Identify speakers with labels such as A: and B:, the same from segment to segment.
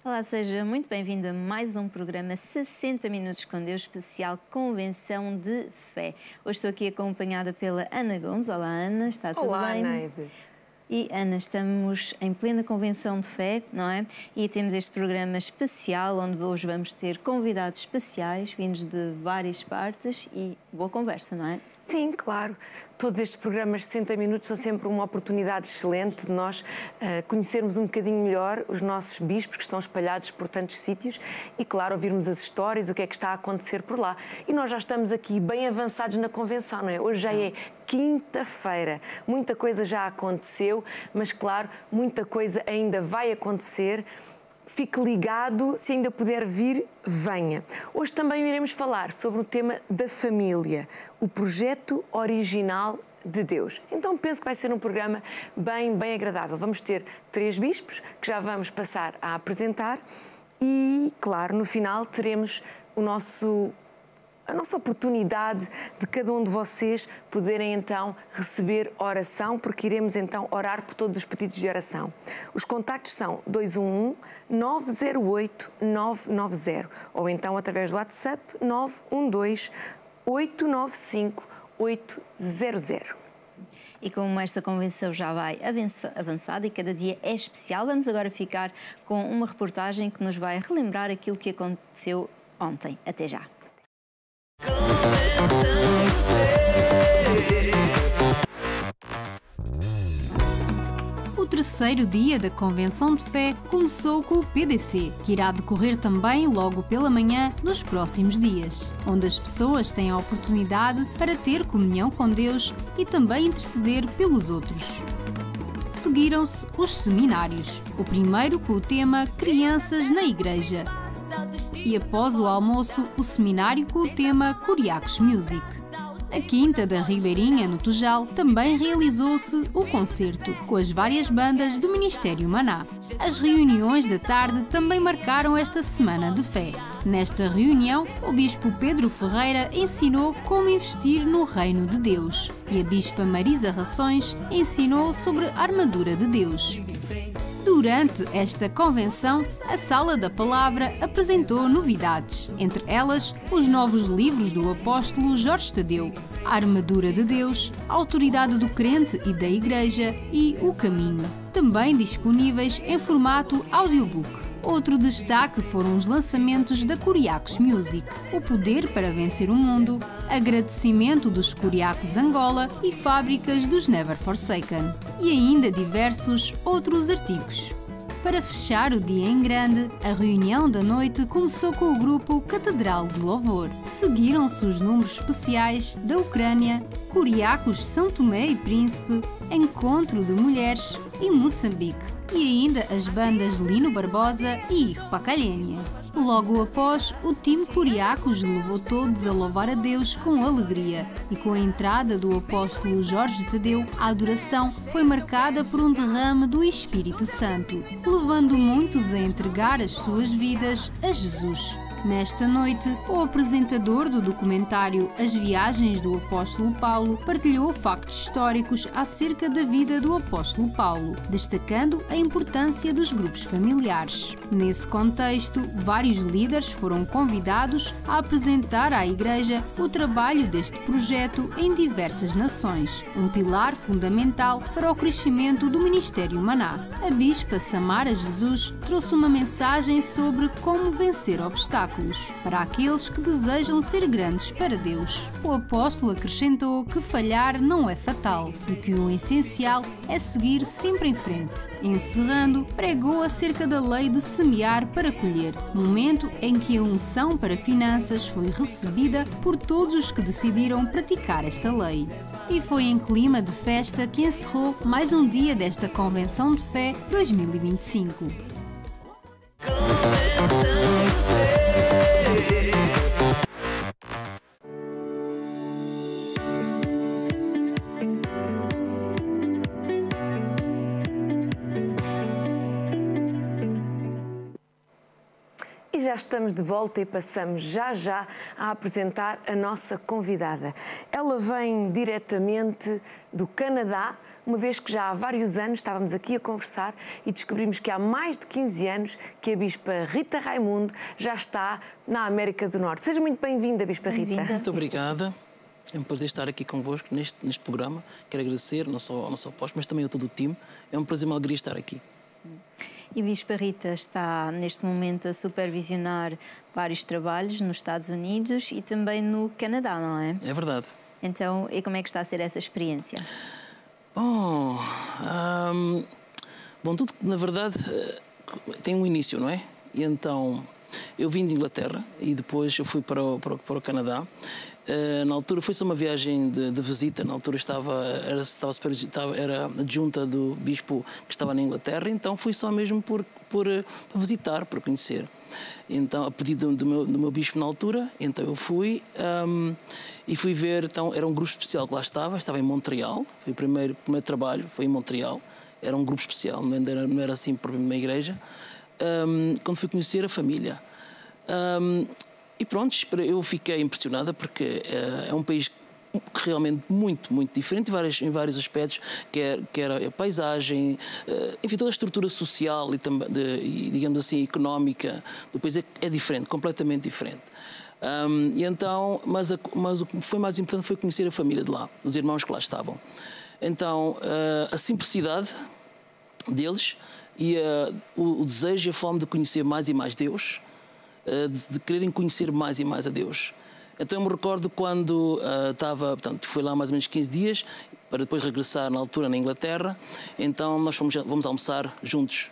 A: Olá, seja muito bem-vindo a mais um programa 60 Minutos com Deus, especial Convenção de Fé. Hoje estou aqui acompanhada pela Ana Gomes. Olá, Ana, está tudo bem?
B: Olá, Neide.
A: E, Ana, estamos em plena Convenção de Fé, não é? E temos este programa especial, onde hoje vamos ter convidados especiais, vindos de várias partes e boa conversa, não é?
B: Sim, claro. Todos estes programas de 60 minutos são sempre uma oportunidade excelente de nós conhecermos um bocadinho melhor os nossos bispos que estão espalhados por tantos sítios e, claro, ouvirmos as histórias, o que é que está a acontecer por lá. E nós já estamos aqui bem avançados na convenção, não é? Hoje já é quinta-feira. Muita coisa já aconteceu, mas, claro, muita coisa ainda vai acontecer. Fique ligado, se ainda puder vir, venha. Hoje também iremos falar sobre o tema da família, o projeto original de Deus. Então penso que vai ser um programa bem agradável. Vamos ter 3 bispos que já vamos passar a apresentar e, claro, no final teremos a nossa oportunidade de cada um de vocês poderem então receber oração, porque iremos então orar por todos os pedidos de oração. Os contactos são 211-908-990 ou então através do WhatsApp 912-895-800.
A: E como esta convenção já vai avançada e cada dia é especial, vamos agora ficar com uma reportagem que nos vai relembrar aquilo que aconteceu ontem. Até já!
C: O terceiro dia da Convenção de Fé começou com o PDC, que irá decorrer também logo pela manhã nos próximos dias, onde as pessoas têm a oportunidade para ter comunhão com Deus e também interceder pelos outros. Seguiram-se os seminários, o primeiro com o tema Crianças na Igreja, e após o almoço, o seminário com o tema Curiacos Music. A Quinta da Ribeirinha, no Tujal, também realizou-se o concerto com as várias bandas do Ministério Maná. As reuniões da tarde também marcaram esta Semana de Fé. Nesta reunião, o Bispo Pedro Ferreira ensinou como investir no Reino de Deus e a Bispa Marisa Rações ensinou sobre a armadura de Deus. Durante esta convenção, a Sala da Palavra apresentou novidades, entre elas os novos livros do apóstolo Jorge Tadeu, A Armadura de Deus, A Autoridade do Crente e da Igreja e O Caminho, também disponíveis em formato audiobook. Outro destaque foram os lançamentos da Curiacos Music, O Poder para Vencer o Mundo, Agradecimento dos Curiacos Angola e Fábricas dos Never Forsaken, e ainda diversos outros artigos. Para fechar o dia em grande, a reunião da noite começou com o grupo Catedral de Louvor. Seguiram-se os números especiais da Ucrânia, Curiacos São Tomé e Príncipe, Encontro de Mulheres e Moçambique. E ainda as bandas Lino Barbosa e Irpacalhénia. Logo após, o time Curiacos levou todos a louvar a Deus com alegria e com a entrada do apóstolo Jorge Tadeu, a adoração foi marcada por um derrame do Espírito Santo, levando muitos a entregar as suas vidas a Jesus. Nesta noite, o apresentador do documentário As Viagens do Apóstolo Paulo partilhou factos históricos acerca da vida do Apóstolo Paulo, destacando a importância dos grupos familiares. Nesse contexto, vários líderes foram convidados a apresentar à Igreja o trabalho deste projeto em diversas nações, um pilar fundamental para o crescimento do Ministério Maná. A Bispa Samara Jesus trouxe uma mensagem sobre como vencer obstáculos para aqueles que desejam ser grandes para Deus. O apóstolo acrescentou que falhar não é fatal e que o essencial é seguir sempre em frente. Encerrando, pregou acerca da lei de semear para colher, momento em que a unção para finanças foi recebida por todos os que decidiram praticar esta lei. E foi em clima de festa que encerrou mais um dia desta Convenção de Fé 2025.
B: E já estamos de volta e passamos já a apresentar a nossa convidada. Ela vem diretamente do Canadá, uma vez que já há vários anos estávamos aqui a conversar e descobrimos que há mais de 15 anos que a Bispa Rita Raimundo já está na América do Norte. Seja muito bem-vinda, Bispa Rita.
D: Muito obrigada. É um prazer estar aqui convosco neste programa. Quero agradecer não só ao nosso apóstolo, mas também a todo o time. É um prazer e uma alegria estar aqui.
A: E Bispa Rita está neste momento a supervisionar vários trabalhos nos Estados Unidos e também no Canadá, não é?
D: É verdade.
A: Então, e como é que está a ser essa experiência?
D: Bom, tudo na verdade tem um início, não é? E então eu vim de Inglaterra e depois eu fui para o Canadá. Na altura foi só uma viagem de visita. Na altura era adjunta do bispo que estava na Inglaterra, então fui só mesmo por visitar, por conhecer. Então, a pedido do meu bispo na altura, então eu fui e fui ver. Então, era um grupo especial que lá estava em Montreal. Foi o primeiro trabalho, foi em Montreal. Era um grupo especial, não era assim por uma igreja. Quando fui conhecer a família. E pronto, eu fiquei impressionada porque é um país realmente muito, muito diferente em vários aspectos, quer a paisagem, enfim, toda a estrutura social e digamos assim, económica do país é diferente, completamente diferente. E então, mas o que foi mais importante foi conhecer a família de lá, os irmãos que lá estavam. Então, a simplicidade deles e o desejo e a fome de conhecer mais e mais Deus, de quererem conhecer mais e mais a Deus. Então eu me recordo quando fui lá mais ou menos 15 dias, para depois regressar na altura na Inglaterra, então nós vamos almoçar juntos.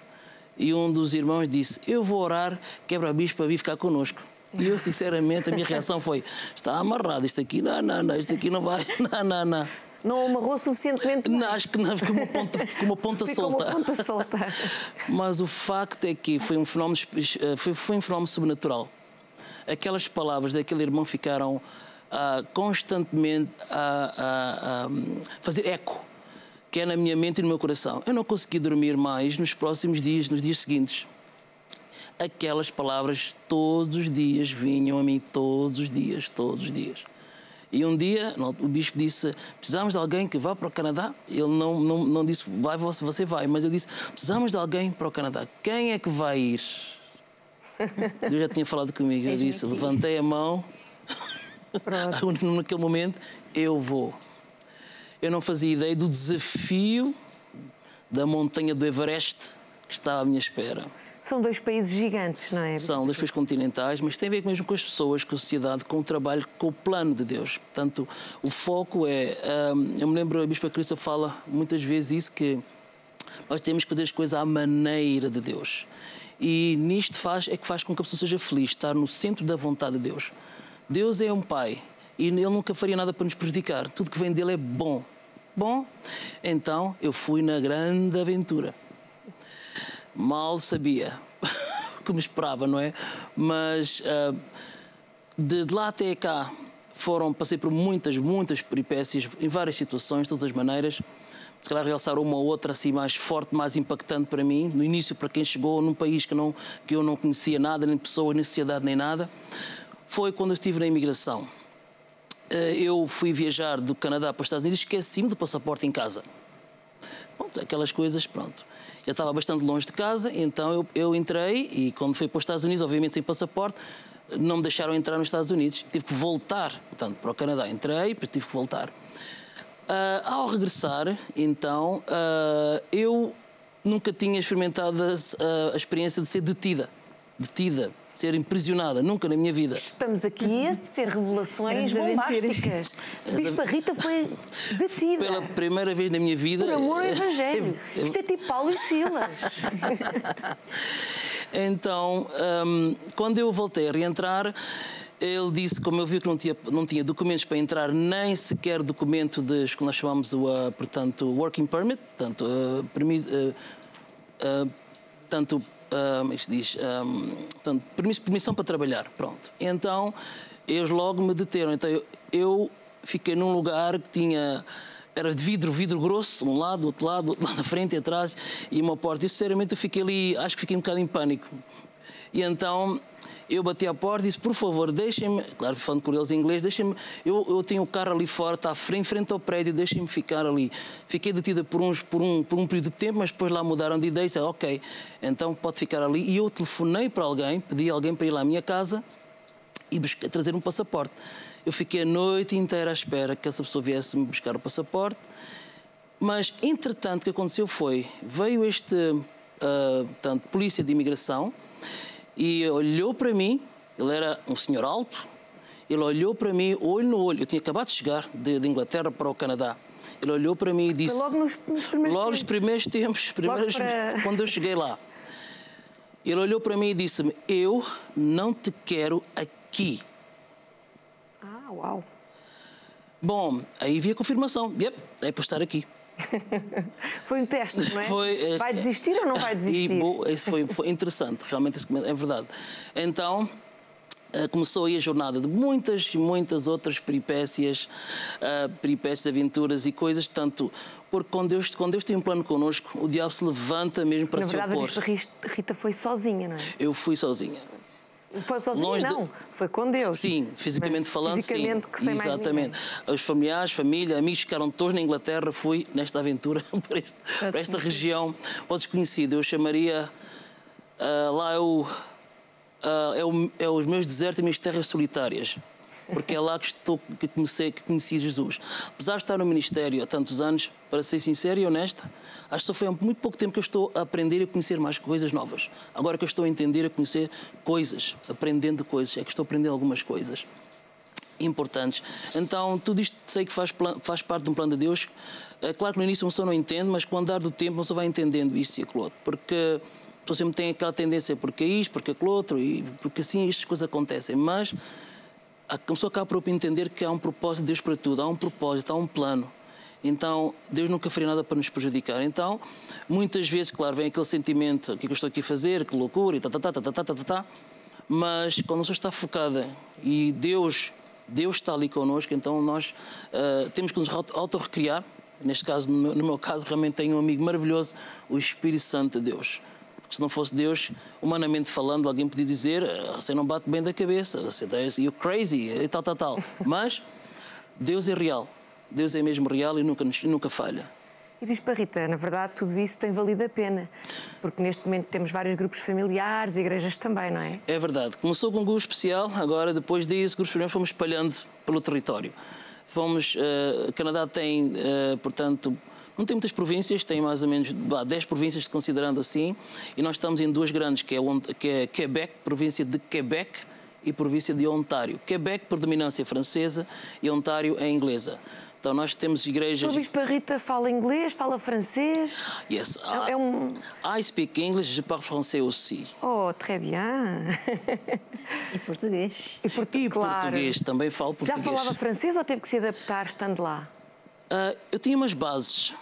D: E um dos irmãos disse, eu vou orar, quebra a bispa, vir ficar connosco. E eu, sinceramente, a minha reação foi, está amarrado, isto aqui isto aqui não vai, não.
B: Não amarrou suficientemente bem.
D: Não, acho que não, ficou uma ponta solta.
B: Uma ponta solta.
D: Mas o facto é que foi um fenómeno sobrenatural. Aquelas palavras daquele irmão ficaram constantemente a fazer eco, que é na minha mente e no meu coração. Eu não consegui dormir mais nos próximos dias, nos dias seguintes. Aquelas palavras todos os dias vinham a mim, todos os dias. E um dia o bispo disse, precisamos de alguém que vá para o Canadá. Ele não disse, você vai, mas ele disse, precisamos de alguém para o Canadá. Quem é que vai ir? Deus já tinha falado comigo. Eu disse, levantei a mão. Naquele momento, eu vou. Eu não fazia ideia do desafio da montanha do Everest que está à minha espera.
B: São dois países gigantes, não é?
D: São dois países continentais, mas tem a ver mesmo com as pessoas, com a sociedade, com o trabalho, com o plano de Deus. Portanto, o foco é... eu me lembro, a Bispa Crista fala muitas vezes isso, que nós temos que fazer as coisas à maneira de Deus. E nisto faz com que a pessoa seja feliz, estar no centro da vontade de Deus. Deus é um Pai e Ele nunca faria nada para nos prejudicar. Tudo que vem dele é bom. Bom? Então, eu fui na grande aventura. Mal sabia o que me esperava, não é? Mas de lá até cá passei por muitas peripécias, em várias situações, de todas as maneiras. Se calhar realçar uma ou outra assim mais forte, mais impactante para mim. No início, para quem chegou num país que eu não conhecia nada, nem pessoas, nem sociedade, nem nada, foi quando eu estive na imigração. Eu fui viajar do Canadá para os Estados Unidos e esqueci-me do passaporte em casa. Pronto, aquelas coisas, pronto. Eu estava bastante longe de casa, então eu entrei e quando fui para os Estados Unidos, obviamente sem passaporte, não me deixaram entrar nos Estados Unidos. Tive que voltar, portanto, para o Canadá. Entrei, mas tive que voltar. Ao regressar, então, eu nunca tinha experimentado a experiência de ser detida, ser aprisionada, nunca na minha vida.
B: Estamos aqui a ter revelações bombásticas. Bispa Rita foi detida.
D: Pela primeira vez na minha vida.
B: Por amor ao Evangelho. Isto é tipo Paulo e Silas.
D: Então, quando eu voltei a reentrar, ele disse, como eu vi que não tinha documentos para entrar, nem sequer documento que nós chamamos portanto, working permit, portanto, permissão para trabalhar, pronto. Então, eles logo me deteram. Então, eu fiquei num lugar que era de vidro grosso, de um lado, do outro lado, lá na frente e atrás, e uma porta. E, sinceramente, eu fiquei ali, acho que fiquei um bocado em pânico. E então eu bati à porta e disse, por favor, deixem-me, claro, falando com eles em inglês, deixem-me, eu tenho o carro ali fora, está frente ao prédio, deixem-me ficar ali. Fiquei detida por um período de tempo, mas depois lá mudaram de ideia e disseram, ok, então pode ficar ali. E eu telefonei para alguém, pedi a alguém para ir lá à minha casa e trazer um passaporte. Eu fiquei a noite inteira à espera que essa pessoa viesse me buscar o passaporte, mas, entretanto, o que aconteceu foi, veio este polícia de imigração e olhou para mim, ele era um senhor alto, ele olhou para mim, olho no olho, eu tinha acabado de chegar de Inglaterra para o Canadá, ele olhou para mim e disse...
B: Foi logo nos primeiros tempos?
D: Logo nos primeiros tempos, quando eu cheguei lá. Ele olhou para mim e disse-me, eu não te quero aqui.
B: Ah, uau!
D: Bom, aí vi a confirmação, é para estar aqui.
B: Foi um teste, não é? Vai desistir ou não vai desistir?
D: Isso foi interessante, realmente isso é verdade. Então, começou aí a jornada de muitas e muitas outras peripécias, aventuras e coisas, tanto porque quando Deus tem um plano connosco, o diabo se levanta mesmo para se opor.
B: Na verdade, a Bispa Rita foi sozinha, não é?
D: Eu fui sozinha.
B: Foi sozinho, não. Foi com Deus.
D: Sim, fisicamente falando,
B: fisicamente,
D: sim.
B: Que sem
D: exatamente.
B: Mais
D: os familiares, família, amigos ficaram todos na Inglaterra. Fui nesta aventura para esta região. Podes conhecido, eu chamaria lá os meus desertos e minhas terras solitárias. Porque é lá que conheci Jesus. Apesar de estar no ministério há tantos anos, para ser sincero e honesta, acho que só foi há muito pouco tempo que eu estou a aprender e a conhecer mais coisas novas. Agora que eu estou a entender, a conhecer coisas, aprendendo coisas, é que estou a aprender algumas coisas importantes. Então, tudo isto sei que faz parte de um plano de Deus. É claro que no início uma pessoa não entende, mas com o andar do tempo uma pessoa vai entendendo isso e aquilo outro. Porque a pessoa sempre tem aquela tendência, porque é isto, porque é aquilo outro, e porque assim estas coisas acontecem. Mas a pessoa acaba por entender que há um propósito de Deus para tudo, há um propósito, há um plano. Então, Deus nunca faria nada para nos prejudicar. Então, muitas vezes, claro, vem aquele sentimento, o que é que eu estou aqui a fazer, que loucura, e mas quando a pessoa está focada e Deus está ali connosco, então nós temos que nos autorrecriar. Neste caso, no meu caso, realmente tenho um amigo maravilhoso, o Espírito Santo de Deus. Se não fosse Deus, humanamente falando, alguém podia dizer, você não bate bem da cabeça, você you're crazy, e tal. Mas Deus é real. Deus é mesmo real e nunca falha.
B: E Bispa Rita, na verdade, tudo isso tem valido a pena, porque neste momento temos vários grupos familiares e igrejas também, não é?
D: É verdade. Começou com um grupo especial, agora, depois disso, grupos familiares fomos espalhando pelo território. O Canadá tem, portanto, não tem muitas províncias, tem mais ou menos 10 províncias, considerando assim, e nós estamos em duas grandes, que é Quebec, província de Quebec, e província de Ontário. Quebec, predominância francesa, e Ontário é inglesa. Então nós temos igrejas...
B: O Bispa Rita fala inglês, fala francês?
D: Yes, I speak English, je parle français aussi.
B: Oh, très bien.
A: E português.
B: E
D: português, também falo português.
B: Já falava francês ou teve que se adaptar estando lá?
D: Eu tinha umas bases,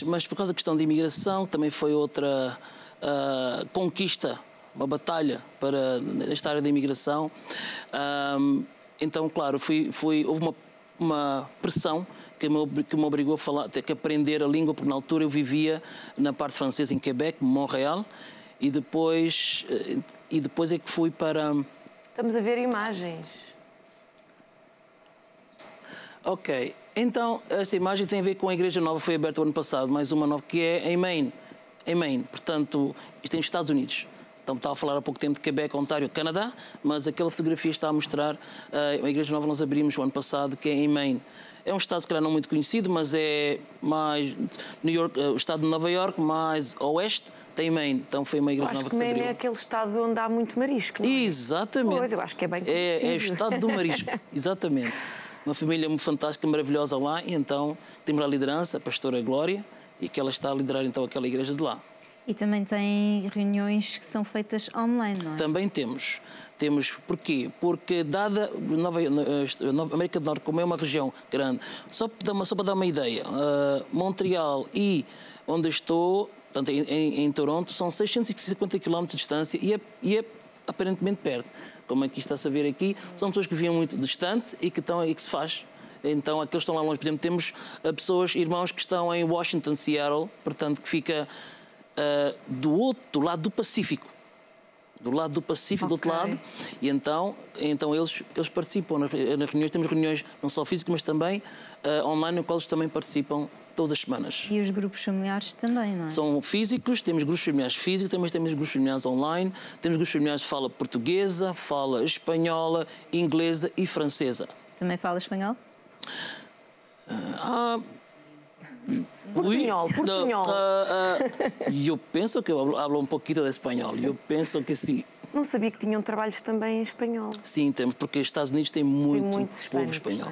D: mas por causa da questão de imigração, também foi outra conquista, uma batalha para nesta área da imigração. Então, claro, houve uma pressão que me obrigou a falar, ter que aprender a língua, porque na altura eu vivia na parte francesa em Quebec, Montreal, e depois é que fui para...
B: Estamos a ver imagens.
D: Ok, então essa imagem tem a ver com a Igreja Nova, foi aberta o ano passado, mais uma nova, que é em Maine. Portanto, isto é nos Estados Unidos. Então, estava a falar há pouco tempo de Quebec, Ontário, Canadá, mas aquela fotografia está a mostrar a Igreja Nova nós abrimos o ano passado, que é em Maine. É um estado, se calhar, não muito conhecido, mas é mais o estado de Nova York, mais oeste, tem Maine. Então, foi uma Igreja Nova que se abriu.
B: Maine é aquele estado onde há muito marisco, não é?
D: Exatamente.
B: Pois, eu acho que é bem conhecido.
D: É o estado do marisco, exatamente. Uma família fantástica, maravilhosa lá, e então temos lá a liderança, a pastora Glória, e que ela está a liderar então aquela igreja de lá.
A: E também tem reuniões que são feitas online, não é?
D: Também temos. Porquê? Porque dada a América do Norte, como é uma região grande, só para dar uma ideia, Montreal e onde estou, portanto, em Toronto, são 650 km de distância e é aparentemente perto. Como aqui está-se a ver aqui, são pessoas que vivem muito distante e que estão aí que se faz. Então, aqueles que estão lá longe, por exemplo, temos irmãos que estão em Washington, Seattle, portanto, que fica do outro lado do Pacífico. do lado do Pacífico, do outro lado, e então eles participam nas reuniões. Temos reuniões não só físicas, mas também online, no qual eles também participam todas as semanas.
A: E os grupos familiares também, não é?
D: São físicos, temos grupos familiares físicos, também temos grupos familiares online, temos grupos familiares de fala portuguesa, fala espanhola, inglesa e francesa.
A: Também fala espanhol?
B: Portunhol.
D: Eu penso que eu hablo um pouquinho de espanhol, eu penso que sim.
B: Não sabia que tinham trabalhos também em espanhol.
D: Sim, temos, porque os Estados Unidos têm muito povo espanhol.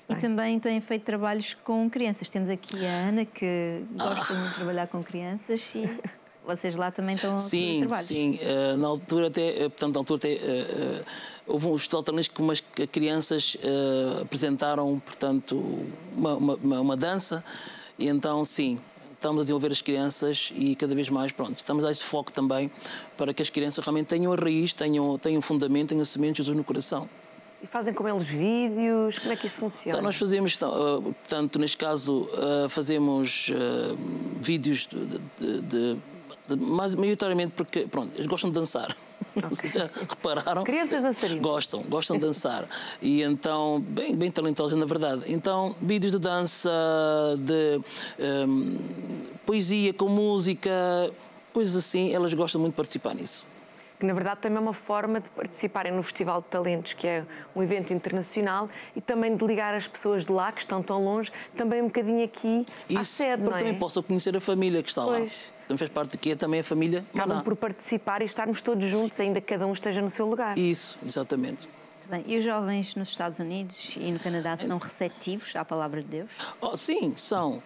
A: E também têm feito trabalhos com crianças. Temos aqui a Ana, que gosta muito de trabalhar com crianças, e vocês lá também estão a fazer trabalhos. Sim,
D: na altura até, houve um festival também que umas crianças apresentaram, portanto, uma dança, e então, sim, estamos a desenvolver as crianças e cada vez mais, pronto, estamos a dar esse foco também para que as crianças realmente tenham a raiz, tenham um fundamento, tenham a semente de Jesus no coração.
B: E fazem com eles vídeos? Como é que isso funciona?
D: Então, nós fazemos, portanto, neste caso, fazemos vídeos mas maioritariamente porque, pronto, eles gostam de dançar. Vocês já repararam?
B: Crianças dançarinas.
D: Gostam de dançar. E então, bem talentosos, na verdade. Então, vídeos de dança, de poesia com música, coisas assim, elas gostam muito de participar nisso.
B: Que na verdade também é uma forma de participarem no Festival de Talentos, que é um evento internacional, e também de ligar as pessoas de lá, que estão tão longe, também um bocadinho aqui à sede, não é?
D: Também possam conhecer a família que está lá. Também faz parte daqui, também a família.
B: Acabam por participar e estarmos todos juntos, ainda que cada um esteja no seu lugar.
D: Isso, exatamente.
A: Muito bem. E os jovens nos Estados Unidos e no Canadá são receptivos à palavra de Deus?
D: Sim, são.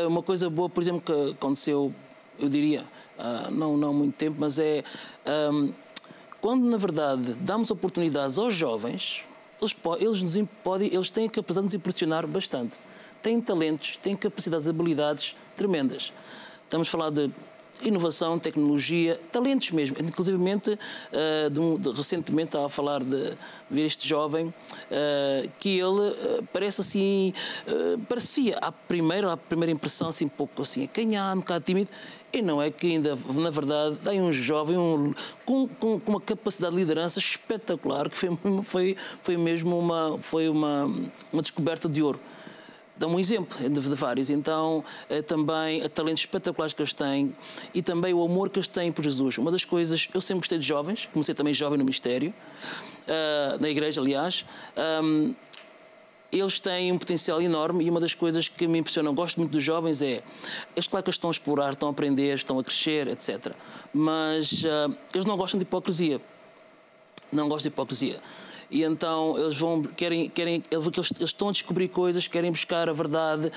D: Uma coisa boa, por exemplo, que aconteceu, eu diria, não há muito tempo, mas quando, na verdade, damos oportunidades aos jovens, eles têm a capacidade de nos impressionar bastante. Têm talentos, têm capacidades, habilidades tremendas. Estamos a falar de inovação, tecnologia, talentos mesmo. Inclusivamente, recentemente estava a falar de ver este jovem, que ele parece assim, parecia à primeira impressão assim, um pouco assim, acanhado, um bocado tímido, e não é que ainda, na verdade, tem um jovem com uma capacidade de liderança espetacular, que foi mesmo uma descoberta de ouro. Dá um exemplo de vários. Então, também talentos espetaculares que eles têm e também o amor que eles têm por Jesus. Uma das coisas, eu sempre gostei de jovens, comecei também jovem no ministério, na igreja, aliás. Eles têm um potencial enorme e uma das coisas que me impressiona, gosto muito dos jovens, claro que eles estão a explorar, estão a aprender, estão a crescer, etc. Mas eles não gostam de hipocrisia. Não gostam de hipocrisia. E então eles eles estão a descobrir coisas, querem buscar a verdade,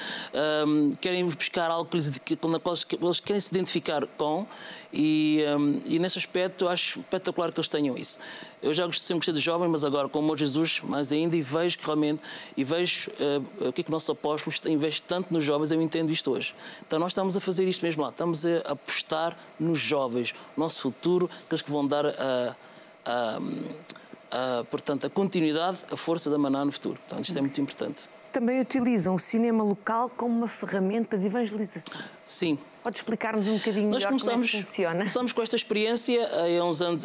D: querem buscar algo com a qual eles querem se identificar com, e nesse aspecto eu acho espetacular que eles tenham isso. Eu já sempre gostei de jovens, mas agora com o amor de Jesus, mais ainda, e vejo que realmente, o que é que o nosso apóstolo investe tanto nos jovens, eu entendo isto hoje. Então nós estamos a fazer isto mesmo lá, estamos a apostar nos jovens, o nosso futuro, aqueles que vão dar portanto, a continuidade, a força da Maná no futuro. Portanto, isto é muito importante.
B: Também utilizam o cinema local como uma ferramenta de evangelização.
D: Sim.
B: Pode explicar-nos um bocadinho melhor como é que funciona?
D: Começamos com esta experiência há uns anos,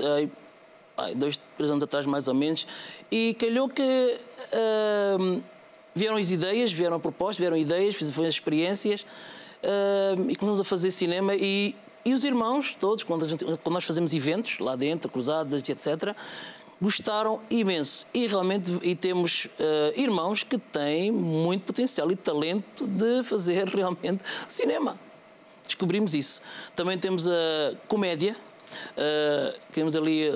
D: 2, 3 anos atrás mais ou menos, e calhou que vieram as ideias, vieram propostas, vieram ideias, foram as experiências, e começamos a fazer cinema e os irmãos todos, quando nós fazemos eventos lá dentro, cruzadas, etc., gostaram imenso e realmente temos irmãos que têm muito potencial e talento de fazer realmente cinema. Descobrimos isso. Também temos a comédia. Temos ali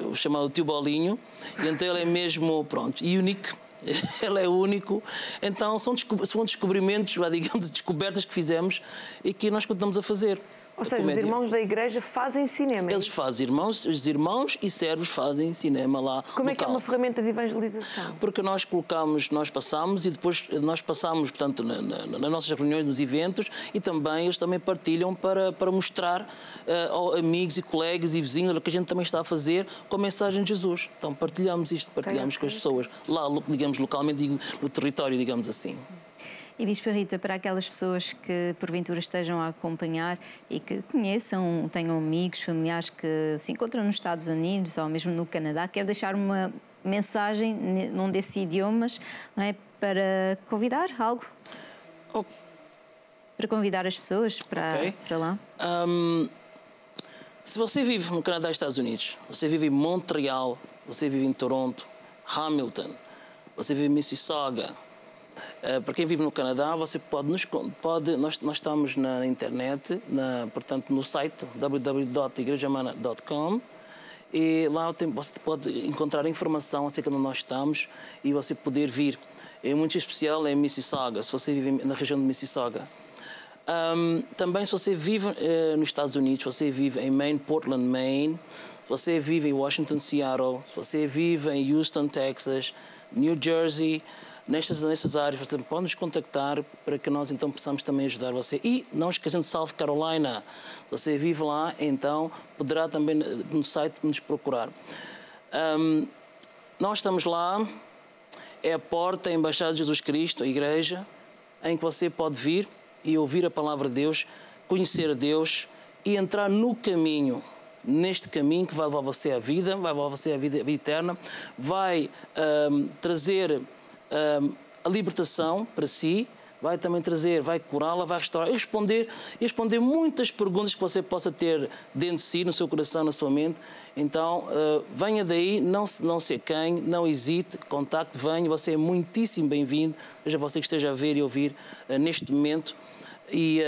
D: o chamado Tio Bolinho, e então ele é mesmo, pronto, único. Ele é único. Então são descobrimentos, digamos, descobertas que fizemos e que nós continuamos a fazer.
B: Ou seja, os irmãos da igreja fazem cinema.
D: Eles fazem, os irmãos e servos fazem cinema lá.
B: Como é que é uma ferramenta de evangelização?
D: Porque nós passamos e depois nós passamos, portanto, nas nossas reuniões, nos eventos, e também eles também partilham para mostrar a amigos e colegas e vizinhos o que a gente também está a fazer com a mensagem de Jesus. Então partilhamos isto, com as pessoas lá, digamos, localmente, no território, digamos assim.
A: E Bispa Rita, para aquelas pessoas que porventura estejam a acompanhar e que conheçam, tenham amigos, familiares que se encontram nos Estados Unidos ou mesmo no Canadá, quer deixar uma mensagem num desses idiomas, não é, para convidar algo? Para convidar as pessoas para lá?
D: Se você vive no Canadá e Estados Unidos, você vive em Montreal, você vive em Toronto, Hamilton, você vive em Mississauga. Para quem vive no Canadá, você nós estamos na internet, portanto no site www.igrejamana.com, e lá você pode encontrar informação acerca de onde nós estamos e você poder vir. É muito especial em Mississauga, se você vive na região de Mississauga. Também se você vive nos Estados Unidos, você vive em Maine, Portland, Maine, se você vive em Washington, Seattle, se você vive em Houston, Texas, New Jersey, nessas áreas você pode nos contactar para que nós então possamos também ajudar você. E não esquecendo de South Carolina, você vive lá, então poderá também no site nos procurar. Nós estamos lá, é a porta, a Embaixada de Jesus Cristo, a igreja, em que você pode vir e ouvir a palavra de Deus, conhecer a Deus e entrar no caminho, neste caminho que vai levar você à vida, vai levar você à vida eterna, vai trazer a libertação para si, vai também trazer, vai curá-la, vai restaurar e responder muitas perguntas que você possa ter dentro de si, no seu coração, na sua mente. Então, venha daí, não se acanhe, não hesite, contacte, venha, você é muitíssimo bem-vindo, seja você que esteja a ver e ouvir neste momento. E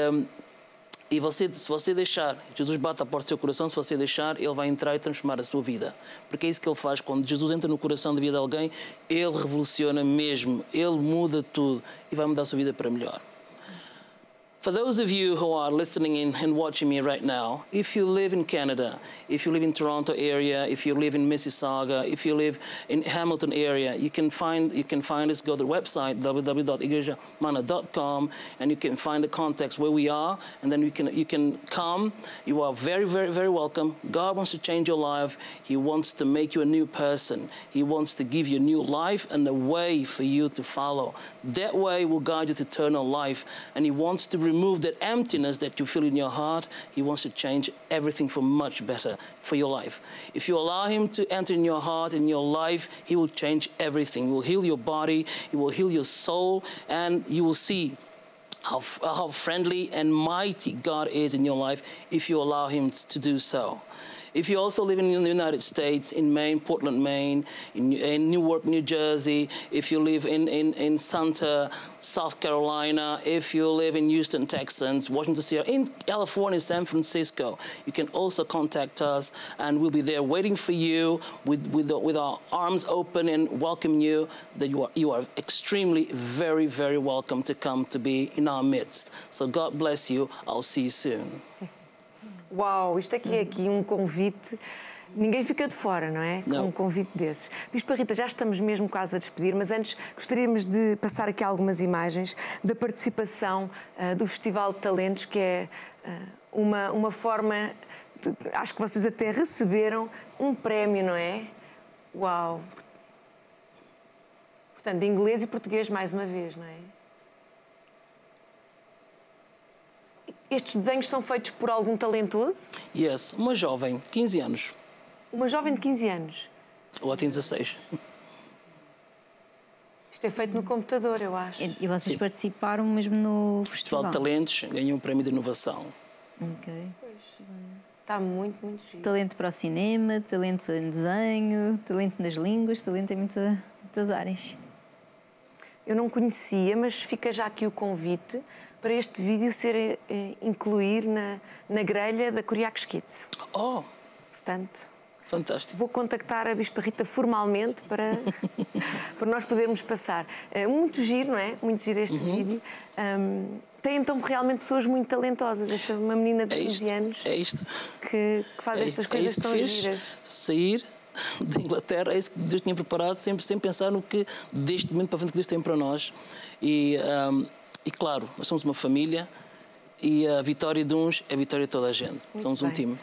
D: se você deixar, Jesus bate à porta do seu coração, se você deixar, Ele vai entrar e transformar a sua vida. Porque é isso que Ele faz. Quando Jesus entra no coração da vida de alguém, Ele revoluciona mesmo, Ele muda tudo e vai mudar a sua vida para melhor. For those of you who are listening in and watching me right now, if you live in Canada, if you live in Toronto area, if you live in Mississauga, if you live in Hamilton area, you can find us. Go to the website www.igrejamana.com, and you can find the contacts where we are, and then you can come. You are very, very, very welcome. God wants to change your life. He wants to make you a new person. He wants to give you a new life and a way for you to follow. That way will guide you to eternal life, and He wants to remove that emptiness that you feel in your heart. He wants to change everything for much better for your life. If you allow Him to enter in your heart, in your life, He will change everything. He will heal your body, He will heal your soul, and you will see how friendly and mighty God is in your life if you allow Him to do so. If you also live in the United States, in Maine, Portland, Maine, in Newark, New Jersey, if you live in Santa, South Carolina, if you live in Houston, Texas, Washington, Seattle, in California, San Francisco, you can also contact us, and we'll be there waiting for you with our arms open and welcome you. That you are extremely, very, very welcome to come to be in our midst. So God bless you. I'll see you soon.
B: Uau, isto aqui é um convite, ninguém fica de fora, não é? Com um convite desses. Bispa Rita, já estamos mesmo quase a despedir, mas antes gostaríamos de passar aqui algumas imagens da participação do Festival de Talentos, que é uma forma, acho que vocês até receberam um prémio, não é? Uau! Portanto, de inglês e português mais uma vez, não é? Estes desenhos são feitos por algum talentoso?
D: Yes, uma jovem, 15 anos.
B: Uma jovem de 15 anos?
D: Ela tem 16.
B: Isto é feito no computador, eu acho.
A: E vocês participaram mesmo no
D: Festival
A: festival?
D: de Talentos, ganhou um prémio de inovação.
A: Ok.
B: Está muito, muito giro.
A: Talento para o cinema, talento em desenho, talento nas línguas, talento em muitas áreas.
B: Eu não conhecia, mas fica já aqui o convite para este vídeo ser incluir na grelha da Curiacos Kids.
D: Oh!
B: Portanto,
D: fantástico.
B: Vou contactar a Bispa Rita formalmente para nós podermos passar. Muito giro, não é? Muito giro este vídeo. Tem então realmente pessoas muito talentosas. Esta é uma menina de 15 anos que faz estas coisas tão giras.
D: Sair da Inglaterra, é isso que Deus tinha preparado, sempre pensar no que deste momento para frente que Deus tem para nós. E claro, nós somos uma família e a vitória de uns é a vitória de toda a gente. Somos um time.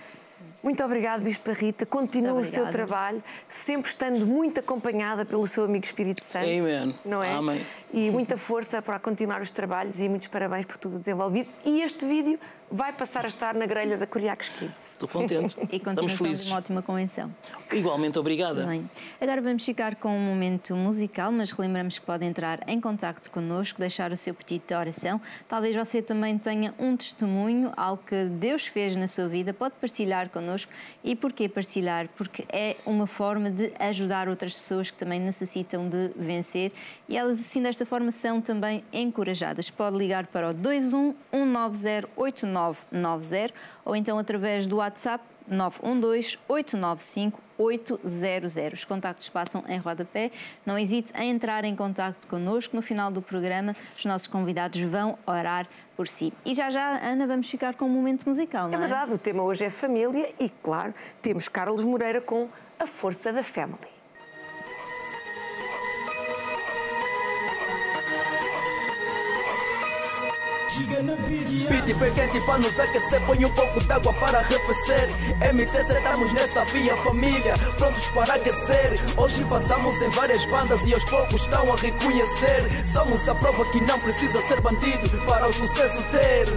B: Muito obrigada, Bispa Rita. Continua o seu trabalho, sempre estando muito acompanhada pelo seu amigo Espírito Santo.
D: Amém.
B: Não é?
D: Amém.
B: E muita força para continuar os trabalhos e muitos parabéns por tudo desenvolvido. E este vídeo vai passar a estar na grelha da Curiacos Kids.
D: Estou contente.
A: E continuação de uma ótima convenção.
D: Igualmente, obrigada.
A: Bem, agora vamos ficar com um momento musical, mas relembramos que pode entrar em contacto connosco, deixar o seu pedido de oração. Talvez você também tenha um testemunho, algo que Deus fez na sua vida, pode partilhar connosco. E porquê partilhar? Porque é uma forma de ajudar outras pessoas que também necessitam de vencer e elas assim desta forma são também encorajadas. Pode ligar para o 21 190 8990 ou então através do WhatsApp 912 895 800. Os contactos passam em rodapé. Não hesite em entrar em contacto connosco. No final do programa, os nossos convidados vão orar por si. E já, Ana, vamos ficar com um momento musical, não é?
B: É verdade, o tema hoje é família e, claro, temos Carlos Moreira com A Força da Family.
E: Pede quente para nos aquecer, põe um pouco d'água para arrefecer. MTC estamos nessa via, família, prontos para aquecer. Hoje passamos em várias bandas e aos poucos estão a reconhecer. Somos a prova que não precisa ser bandido para o sucesso ter.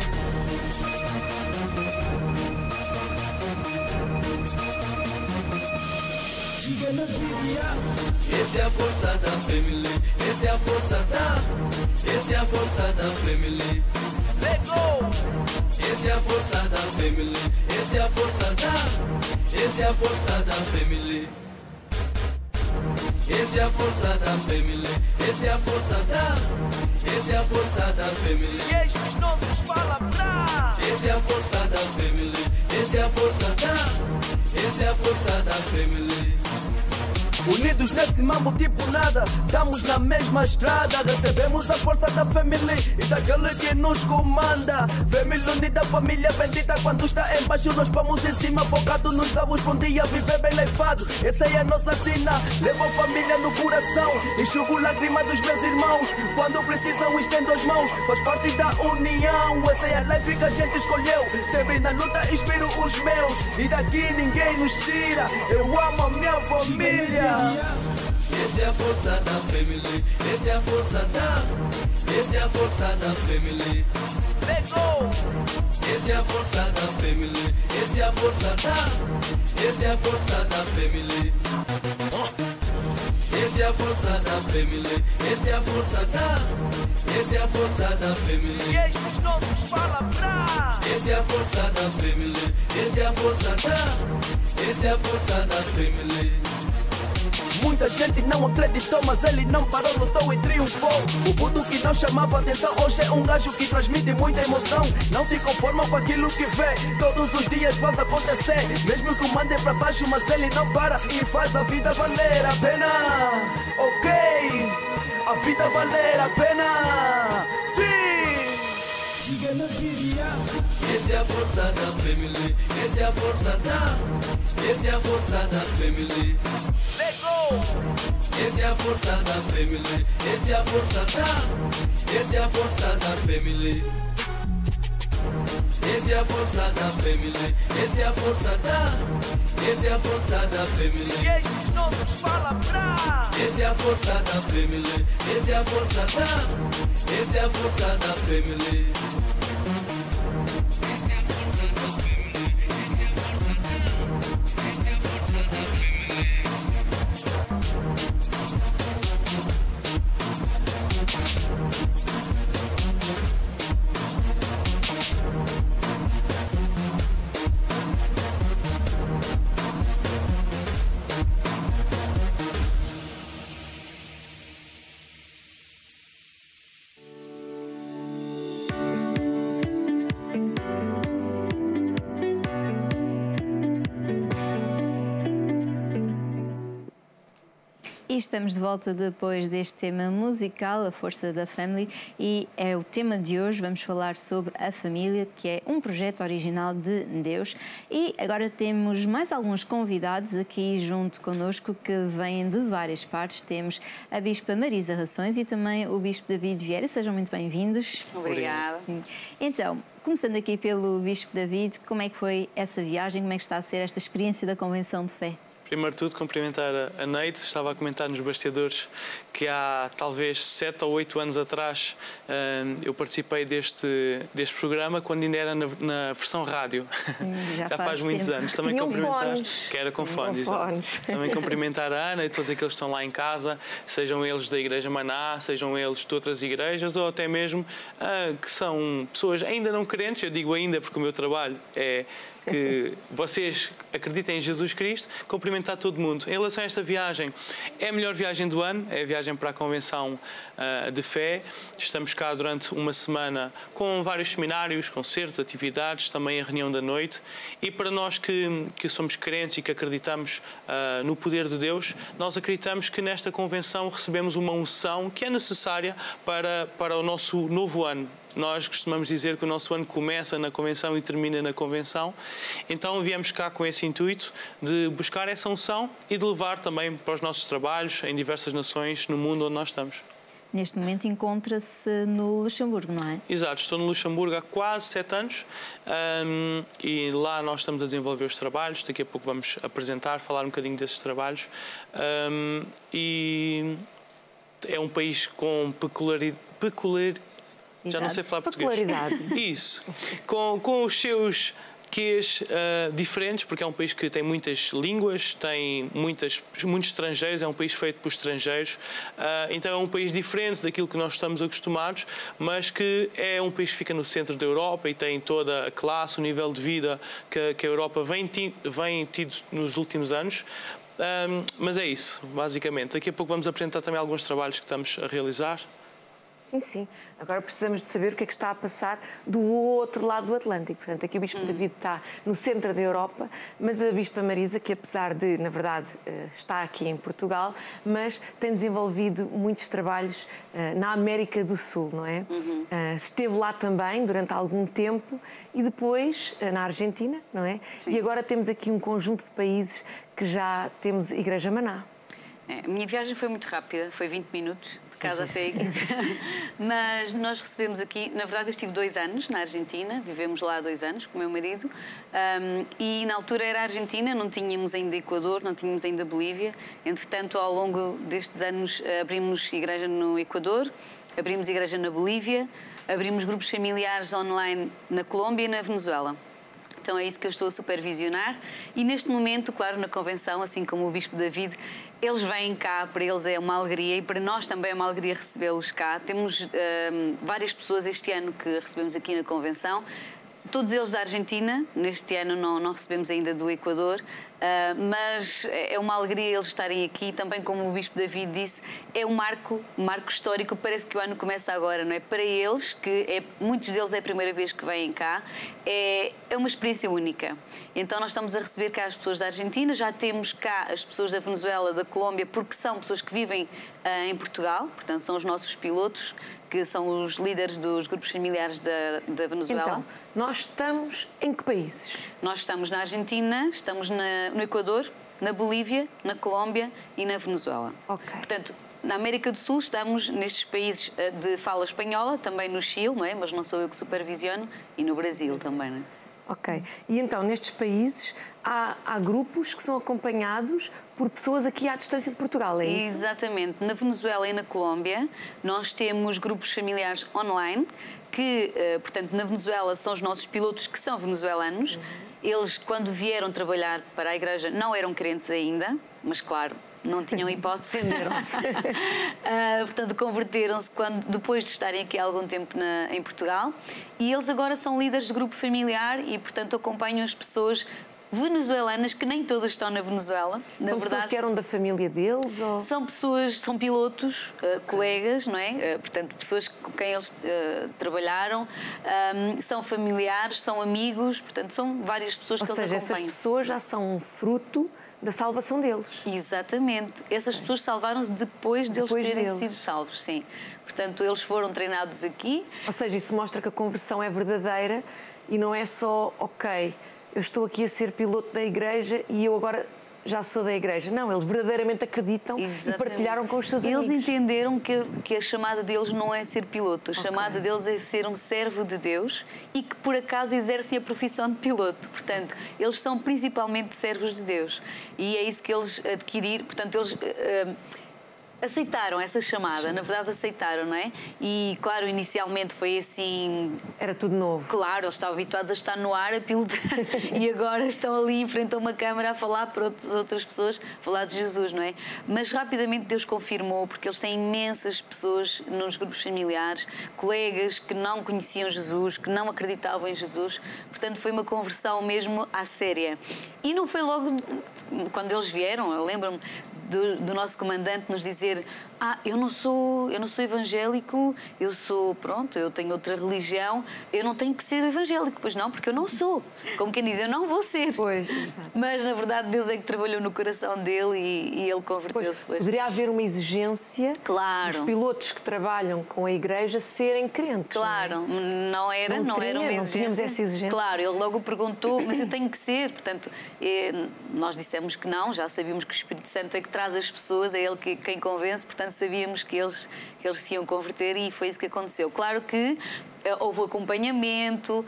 E: Essa é a força da family, essa é a força da, essa é a força da family. Let go! Essa é a força da family, essa é a força da, essa é a força da family. Essa é a força da family, essa é a força da, essa é a força da family. E eis os nossos palavras. Essa é a força da family, essa é a força da, essa é a força da family. Unidos nesse mambo tipo nada, estamos na mesma estrada. Recebemos a força da family e daquele que nos comanda. Família unida, família bendita. Quando está embaixo nós vamos em cima, focado nos alvos para um dia viver bem leifado. Essa é a nossa sina, levo a família no coração, enxugo lágrima dos meus irmãos. Quando precisam estendo as mãos, faz parte da união. Essa é a life que a gente escolheu, sempre na luta inspiro os meus. E daqui ninguém nos tira, eu amo a minha família. Essa é a força da family, essa é a força da, essa é a força da family. Let go! Essa é a força da family, essa é a força da, essa é a força da family. Essa é a força da family, essa é a força da, essa é a força da family. E eis os nossos palavras. Essa é a força da family, essa é a força da, essa é a força da family. Muita gente não acreditou, mas ele não parou, lutou e triunfou. O puto que não chamava atenção hoje é um gajo que transmite muita emoção. Não se conforma com aquilo que vê, todos os dias faz acontecer. Mesmo que o mandem para baixo, mas ele não para e faz a vida valer a pena. Ok, a vida valer a pena. Essa é a força da family, essa é a força da, essa é a força da family. Let go! Essa é a força da family, essa é a força da, essa é a força da family. Essa é a força da family, essa é a força da, essa é a força da family. E eis os nossos palavras. Essa é a força da family, essa é a força da, essa é a força da family.
A: E estamos de volta depois deste tema musical, A Força da Family, e é o tema de hoje. Vamos falar sobre a família, que é um projeto original de Deus. E agora temos mais alguns convidados aqui junto connosco que vêm de várias partes. Temos a Bispa Marisa Rações e também o Bispo David Vieira. Sejam muito bem-vindos.
F: Obrigada.
A: Então, começando aqui pelo Bispo David, como é que foi essa viagem? Como é que está a ser esta experiência da Convenção de Fé?
F: Primeiro de tudo, cumprimentar a Neide. Estava a comentar nos bastidores que há talvez 7 ou 8 anos atrás eu participei deste programa quando ainda era na versão rádio.
A: Já
F: faz muitos anos. Também cumprimentar, que era com fones. Também cumprimentar a Ana e todos aqueles que estão lá em casa, sejam eles da Igreja Maná, sejam eles de outras igrejas ou até mesmo que são pessoas ainda não crentes. Eu digo ainda porque o meu trabalho é que vocês acreditem em Jesus Cristo, cumprimentar todo mundo. Em relação a esta viagem, é a melhor viagem do ano, é a viagem para a Convenção de Fé. Estamos cá durante uma semana com vários seminários, concertos, atividades, também a reunião da noite. E para nós que somos crentes e que acreditamos no poder de Deus, nós acreditamos que nesta Convenção recebemos uma unção que é necessária para o nosso novo ano. Nós costumamos dizer que o nosso ano começa na Convenção e termina na Convenção. Então viemos cá com esse intuito de buscar essa unção e de levar também para os nossos trabalhos em diversas nações no mundo onde nós estamos.
A: Neste momento encontra-se no Luxemburgo, não é?
F: Exato, estou no Luxemburgo há quase 7 anos e lá nós estamos a desenvolver os trabalhos. Daqui a pouco vamos apresentar, falar um bocadinho desses trabalhos. E é um país com já não sei falar português.
B: Popularidade.
F: Isso. Com os seus quês diferentes, porque é um país que tem muitas línguas, tem muitos estrangeiros, é um país feito por estrangeiros. Então é um país diferente daquilo que nós estamos acostumados, mas que é um país que fica no centro da Europa e tem toda a classe, o nível de vida que a Europa vem tido nos últimos anos. Mas é isso, basicamente. Daqui a pouco vamos apresentar também alguns trabalhos que estamos a realizar.
B: Sim, sim. Agora precisamos de saber o que é que está a passar do outro lado do Atlântico. Portanto, aqui o Bispo David está no centro da Europa, mas a Bispa Marisa, que apesar de, na verdade, está aqui em Portugal, mas tem desenvolvido muitos trabalhos na América do Sul, não é? Esteve lá também durante algum tempo e depois na Argentina, não é? Sim. E agora temos aqui um conjunto de países que já temos Igreja Maná.
G: A minha viagem foi muito rápida, foi 20 minutos. De casa até aqui. Mas nós recebemos aqui, na verdade eu estive 2 anos na Argentina, vivemos lá há 2 anos com o meu marido e na altura era a Argentina, não tínhamos ainda Equador, não tínhamos ainda Bolívia. Entretanto, ao longo destes anos abrimos igreja no Equador, abrimos igreja na Bolívia, abrimos grupos familiares online na Colômbia e na Venezuela. Então é isso que eu estou a supervisionar e neste momento, claro, na Convenção, assim como o Bispo David, eles vêm cá, para eles é uma alegria e para nós também é uma alegria recebê-los cá. Temos várias pessoas este ano que recebemos aqui na Convenção, todos eles da Argentina, neste ano não recebemos ainda do Equador, mas é uma alegria eles estarem aqui, também como o Bispo David disse, é um marco histórico, parece que o ano começa agora, não é? Para eles, muitos deles é a primeira vez que vêm cá, é uma experiência única. Então nós estamos a receber cá as pessoas da Argentina, já temos cá as pessoas da Venezuela, da Colômbia, porque são pessoas que vivem em Portugal, portanto são os nossos pilotos, que são os líderes dos grupos familiares da Venezuela.
B: Então, nós estamos em que países?
G: Nós estamos na Argentina, estamos no Equador, na Bolívia, na Colômbia e na Venezuela.
B: Ok.
G: Portanto, na América do Sul estamos nestes países de fala espanhola, também no Chile, não é? Mas não sou eu que supervisiono, e no Brasil também, não é?
B: Ok. E então, nestes países, há grupos que são acompanhados por pessoas aqui à distância de Portugal, é isso?
G: Exatamente. Na Venezuela e na Colômbia, nós temos grupos familiares online que, portanto, na Venezuela são os nossos pilotos que são venezuelanos. Eles, quando vieram trabalhar para a Igreja, não eram crentes ainda, mas, claro, não tinham hipótese. Portanto, converteram-se depois de estarem aqui há algum tempo em Portugal. E eles agora são líderes de grupo familiar e, portanto, acompanham as pessoas venezuelanas, que nem todas estão na Venezuela.
B: São pessoas que eram da família deles? Ou...
G: São pessoas, são pilotos, colegas, não é? Portanto, pessoas com quem eles trabalharam, são familiares, são amigos, portanto, são várias pessoas que eles acompanham.
B: Ou seja, essas pessoas já são fruto da salvação deles.
G: Exatamente. Essas pessoas salvaram-se depois deles terem sido salvos, sim. Portanto, eles foram treinados aqui.
B: Ou seja, isso mostra que a conversão é verdadeira e não é só, ok, eu estou aqui a ser piloto da igreja e eu agora já sou da igreja. Não, eles verdadeiramente acreditam. Exatamente. E partilharam com os seus amigos.
G: Eles entenderam que a chamada deles não é ser piloto. A chamada deles é ser um servo de Deus e que, por acaso, exercem a profissão de piloto. Portanto, eles são principalmente servos de Deus. E é isso que eles adquiriram. Portanto, eles... aceitaram essa chamada, na verdade aceitaram, não é? E, claro, inicialmente foi assim...
B: Era tudo novo.
G: Claro, eles estavam habituados a estar no ar, a pilotar, e agora estão ali em frente a uma câmara a falar para outras pessoas, a falar de Jesus, não é? Mas rapidamente Deus confirmou, porque eles têm imensas pessoas nos grupos familiares, colegas que não conheciam Jesus, que não acreditavam em Jesus, portanto foi uma conversão mesmo à séria. E não foi logo quando eles vieram, eu lembro-me do nosso comandante nos dizer: eu não sou evangélico, eu tenho outra religião, eu não tenho que ser evangélico. Pois não, porque eu não sou. Como quem diz, eu não vou ser.
B: Pois.
G: Mas, na verdade, Deus é que trabalhou no coração dele e ele converteu-se.
B: Poderia haver uma exigência dos pilotos que trabalham com a igreja serem crentes.
G: Claro, não era uma exigência.
B: Não tínhamos essa exigência.
G: Claro, ele logo perguntou, mas eu tenho que ser. Portanto, nós dissemos que não, já sabíamos que o Espírito Santo é que traz as pessoas, é ele quem convence, portanto sabíamos que eles se iam converter e foi isso que aconteceu. Claro que houve acompanhamento,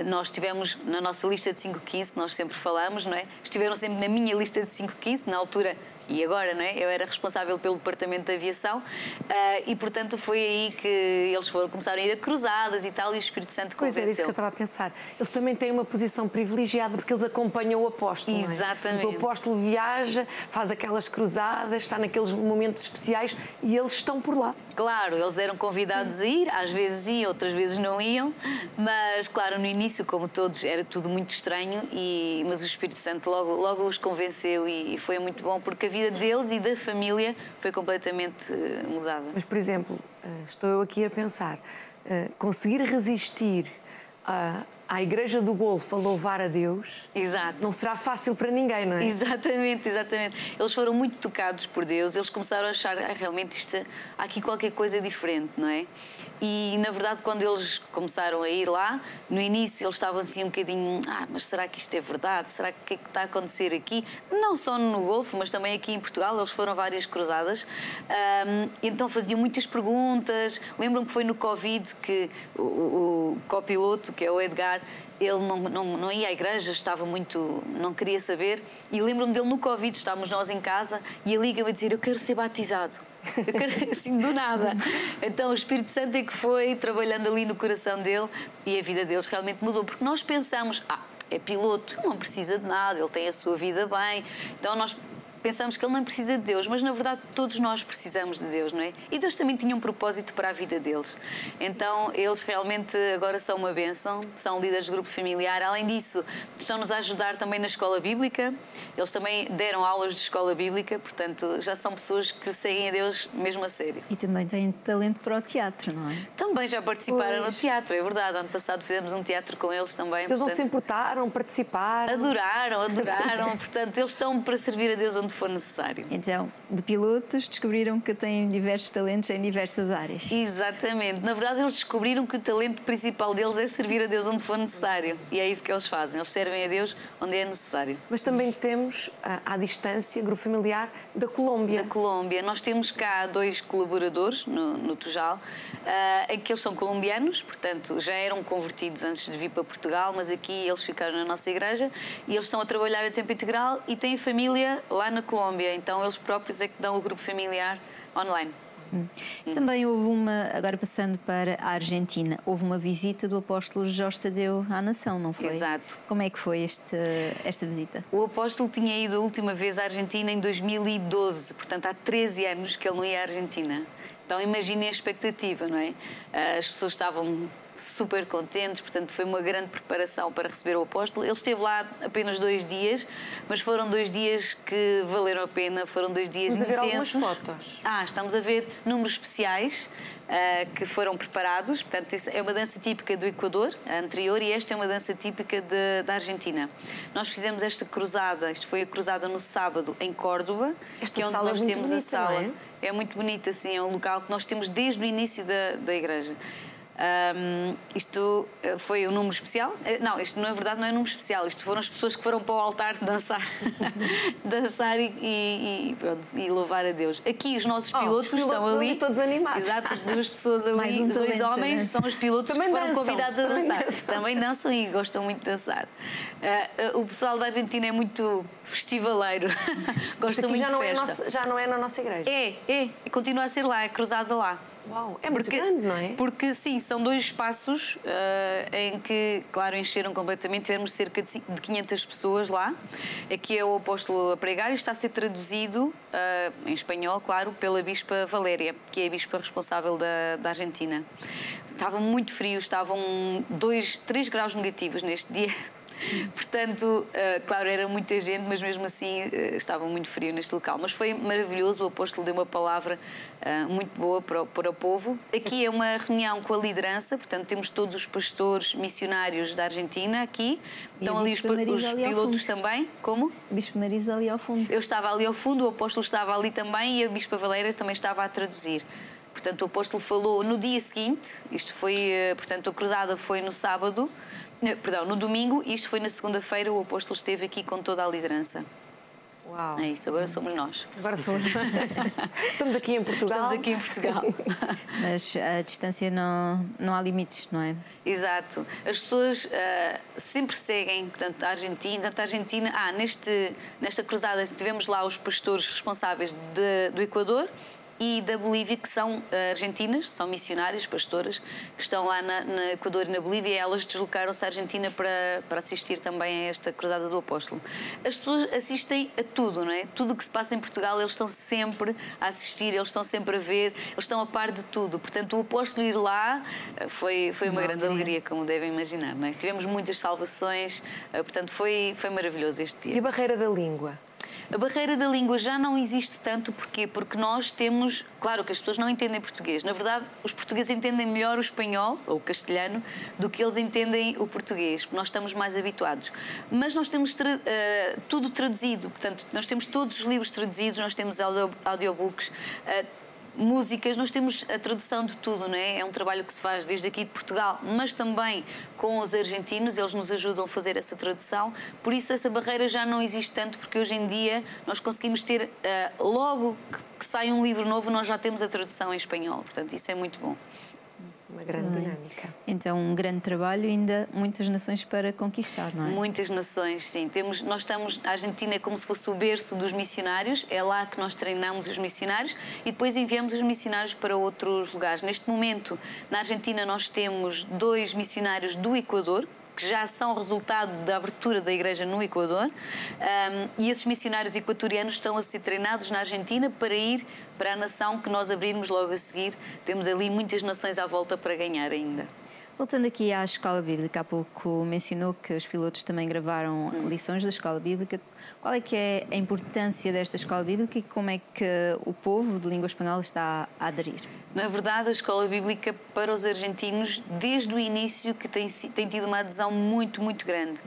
G: nós tivemos na nossa lista de 515, que nós sempre falamos, não é? Estiveram sempre na minha lista de 515, na altura... E agora, não é? Eu era responsável pelo departamento de aviação e, portanto, foi aí que eles começaram a ir a cruzadas e tal, e o Espírito Santo convenceu.
B: Pois era isso que eu estava a pensar. Eles também têm uma posição privilegiada porque eles acompanham o apóstolo.
G: Exatamente.
B: Não é? O apóstolo viaja, faz aquelas cruzadas, está naqueles momentos especiais e eles estão por lá.
G: Claro, eles eram convidados a ir, às vezes iam, outras vezes não iam, mas, claro, no início, como todos, era tudo muito estranho, mas o Espírito Santo logo os convenceu e foi muito bom, porque a vida deles e da família foi completamente mudada.
B: Mas, por exemplo, estou eu aqui a pensar, conseguir resistir à Igreja do Golfo a louvar a Deus,
G: exato,
B: não será fácil para ninguém, não é?
G: Exatamente. Eles foram muito tocados por Deus, eles começaram a achar realmente há aqui qualquer coisa diferente, não é? E, na verdade, quando eles começaram a ir lá, no início eles estavam assim um bocadinho, mas será que isto é verdade? Será que o que é que está a acontecer aqui? Não só no Golfo, mas também aqui em Portugal, eles foram várias cruzadas, então faziam muitas perguntas. Lembram-me que foi no Covid que o copiloto, que é o Edgar, ele não ia à igreja, estava muito... não queria saber, e lembro-me dele no Covid, estávamos nós em casa, e ele liga-me a dizer: eu quero ser batizado. Eu quero, assim, do nada. Então o Espírito Santo é que foi trabalhando ali no coração dele e a vida deles realmente mudou, porque nós pensamos, é piloto, não precisa de nada, ele tem a sua vida bem, então nós pensamos que ele não precisa de Deus, mas na verdade todos nós precisamos de Deus, não é? E Deus também tinha um propósito para a vida deles. Então eles realmente agora são uma bênção, são líderes de grupo familiar. Além disso, estão-nos a ajudar também na escola bíblica. Eles também deram aulas de escola bíblica, portanto já são pessoas que seguem a Deus mesmo a sério.
A: E também têm talento para o teatro, não é?
G: Também já participaram no teatro, é verdade. Ano passado fizemos um teatro com eles também.
B: Eles não se importaram, participaram?
G: Adoraram. Portanto, eles estão para servir a Deus onde for necessário.
A: Então, de pilotos, descobriram que têm diversos talentos em diversas áreas.
G: Exatamente. Na verdade, eles descobriram que o talento principal deles é servir a Deus onde for necessário. E é isso que eles fazem. Eles servem a Deus onde é necessário.
B: Mas também temos, à distância, grupo familiar da Colômbia.
G: Da Colômbia. Nós temos cá 2 colaboradores no Tujal. Aqui eles são colombianos, portanto, já eram convertidos antes de vir para Portugal, mas aqui eles ficaram na nossa igreja e eles estão a trabalhar a tempo integral e têm família lá na Colômbia. Então, eles próprios é que dão o grupo familiar online.
A: Também houve agora passando para a Argentina, houve uma visita do apóstolo Jorge Tadeu à nação, não foi?
G: Exato.
A: Como é que foi esta visita?
G: O apóstolo tinha ido a última vez à Argentina em 2012, portanto há 13 anos que ele não ia à Argentina. Então imaginem a expectativa, não é? As pessoas estavam super contentes, portanto foi uma grande preparação para receber o apóstolo. Ele esteve lá apenas 2 dias, mas foram 2 dias que valeram a pena, foram 2 dias intensos.
B: Estamos a ver algumas fotos.
G: Estamos a ver números especiais que foram preparados. Portanto, é uma dança típica do Equador, a anterior, e esta é uma dança típica da Argentina. Nós fizemos esta cruzada, isto foi a cruzada no sábado em Córdoba, que é onde nós temos bonita, a sala. É muito bonita, assim, é um local que nós temos desde o início da igreja. Isto foi um número especial? Não, isto na verdade não é um número especial. Isto foram as pessoas que foram para o altar dançar, dançar e louvar a Deus. Aqui os nossos pilotos estão ali
B: todos animados.
G: Exato, 2 pessoas ali, os 2 homens são os pilotos também que foram convidados a dançar. Também dançam e gostam muito de dançar. O pessoal da Argentina é muito festivaleiro, gosta muito de festa.
B: Já não é na nossa igreja?
G: Continua a ser lá, é cruzada lá.
B: Uau, é muito grande, não é?
G: Porque, sim, são 2 espaços em que, claro, encheram completamente. Tivemos cerca de 500 pessoas lá. Aqui é o apóstolo a pregar e está a ser traduzido em espanhol, claro, pela Bispa Valéria, que é a Bispa responsável da Argentina. Estavam muito frios, estavam 3 graus negativos neste dia. Portanto, claro, era muita gente, mas mesmo assim estava muito frio neste local. Mas foi maravilhoso, o apóstolo deu uma palavra muito boa para o povo. Aqui é uma reunião com a liderança, portanto temos todos os pastores missionários da Argentina aqui. Estão ali os pilotos também. Como?
A: Bispo Marisa ali ao fundo.
G: Eu estava ali ao fundo, o apóstolo estava ali também e a Bispa Valéria também estava a traduzir. Portanto, o apóstolo falou no dia seguinte, isto foi, portanto, a cruzada foi no sábado, perdão, no domingo, e isto foi na segunda-feira, o apóstolo esteve aqui com toda a liderança.
B: Uau.
G: É isso, agora somos nós.
B: Agora somos Estamos aqui em Portugal.
G: Estamos aqui em Portugal.
A: Mas a distância não há limites, não é?
G: Exato. As pessoas sempre seguem, portanto, a Argentina. Nesta cruzada tivemos lá os pastores responsáveis do Equador e da Bolívia, que são argentinas, são missionárias, pastoras, que estão lá no Equador e na Bolívia, e elas deslocaram-se à Argentina para assistir também a esta cruzada do apóstolo. As pessoas assistem a tudo, não é? Tudo o que se passa em Portugal, eles estão sempre a assistir, eles estão sempre a ver, eles estão a par de tudo. Portanto, o apóstolo ir lá foi uma grande alegria, como devem imaginar, não é? Tivemos muitas salvações, portanto, foi maravilhoso este dia.
B: E a barreira da língua?
G: A barreira da língua já não existe tanto, porquê? Porque nós temos... Claro que as pessoas não entendem português. Na verdade, os portugueses entendem melhor o espanhol, ou o castelhano, do que eles entendem o português, porque nós estamos mais habituados. Mas nós temos tudo traduzido, portanto, nós temos todos os livros traduzidos, nós temos audiobooks, músicas, nós temos a tradução de tudo, não é? É um trabalho que se faz desde aqui de Portugal, mas também com os argentinos, eles nos ajudam a fazer essa tradução, por isso essa barreira já não existe tanto, porque hoje em dia nós conseguimos ter, logo que sai um livro novo, nós já temos a tradução em espanhol, portanto isso é muito bom.
B: Uma grande dinâmica.
A: Então, um grande trabalho e ainda muitas nações para conquistar, não é?
G: Muitas nações, sim. A Argentina é como se fosse o berço dos missionários, é lá que nós treinamos os missionários e depois enviamos os missionários para outros lugares. Neste momento, na Argentina, nós temos 2 missionários do Equador, que já são resultado da abertura da igreja no Equador, e esses missionários equatorianos estão a ser treinados na Argentina para ir para a nação que nós abrirmos logo a seguir. Temos ali muitas nações à volta para ganhar ainda.
A: Voltando aqui à escola bíblica, há pouco mencionou que os pilotos também gravaram lições da escola bíblica. Qual é que é a importância desta escola bíblica e como é que o povo de língua espanhola está a aderir?
G: Na verdade, a escola bíblica para os argentinos, desde o início, que tem tido uma adesão muito, muito grande.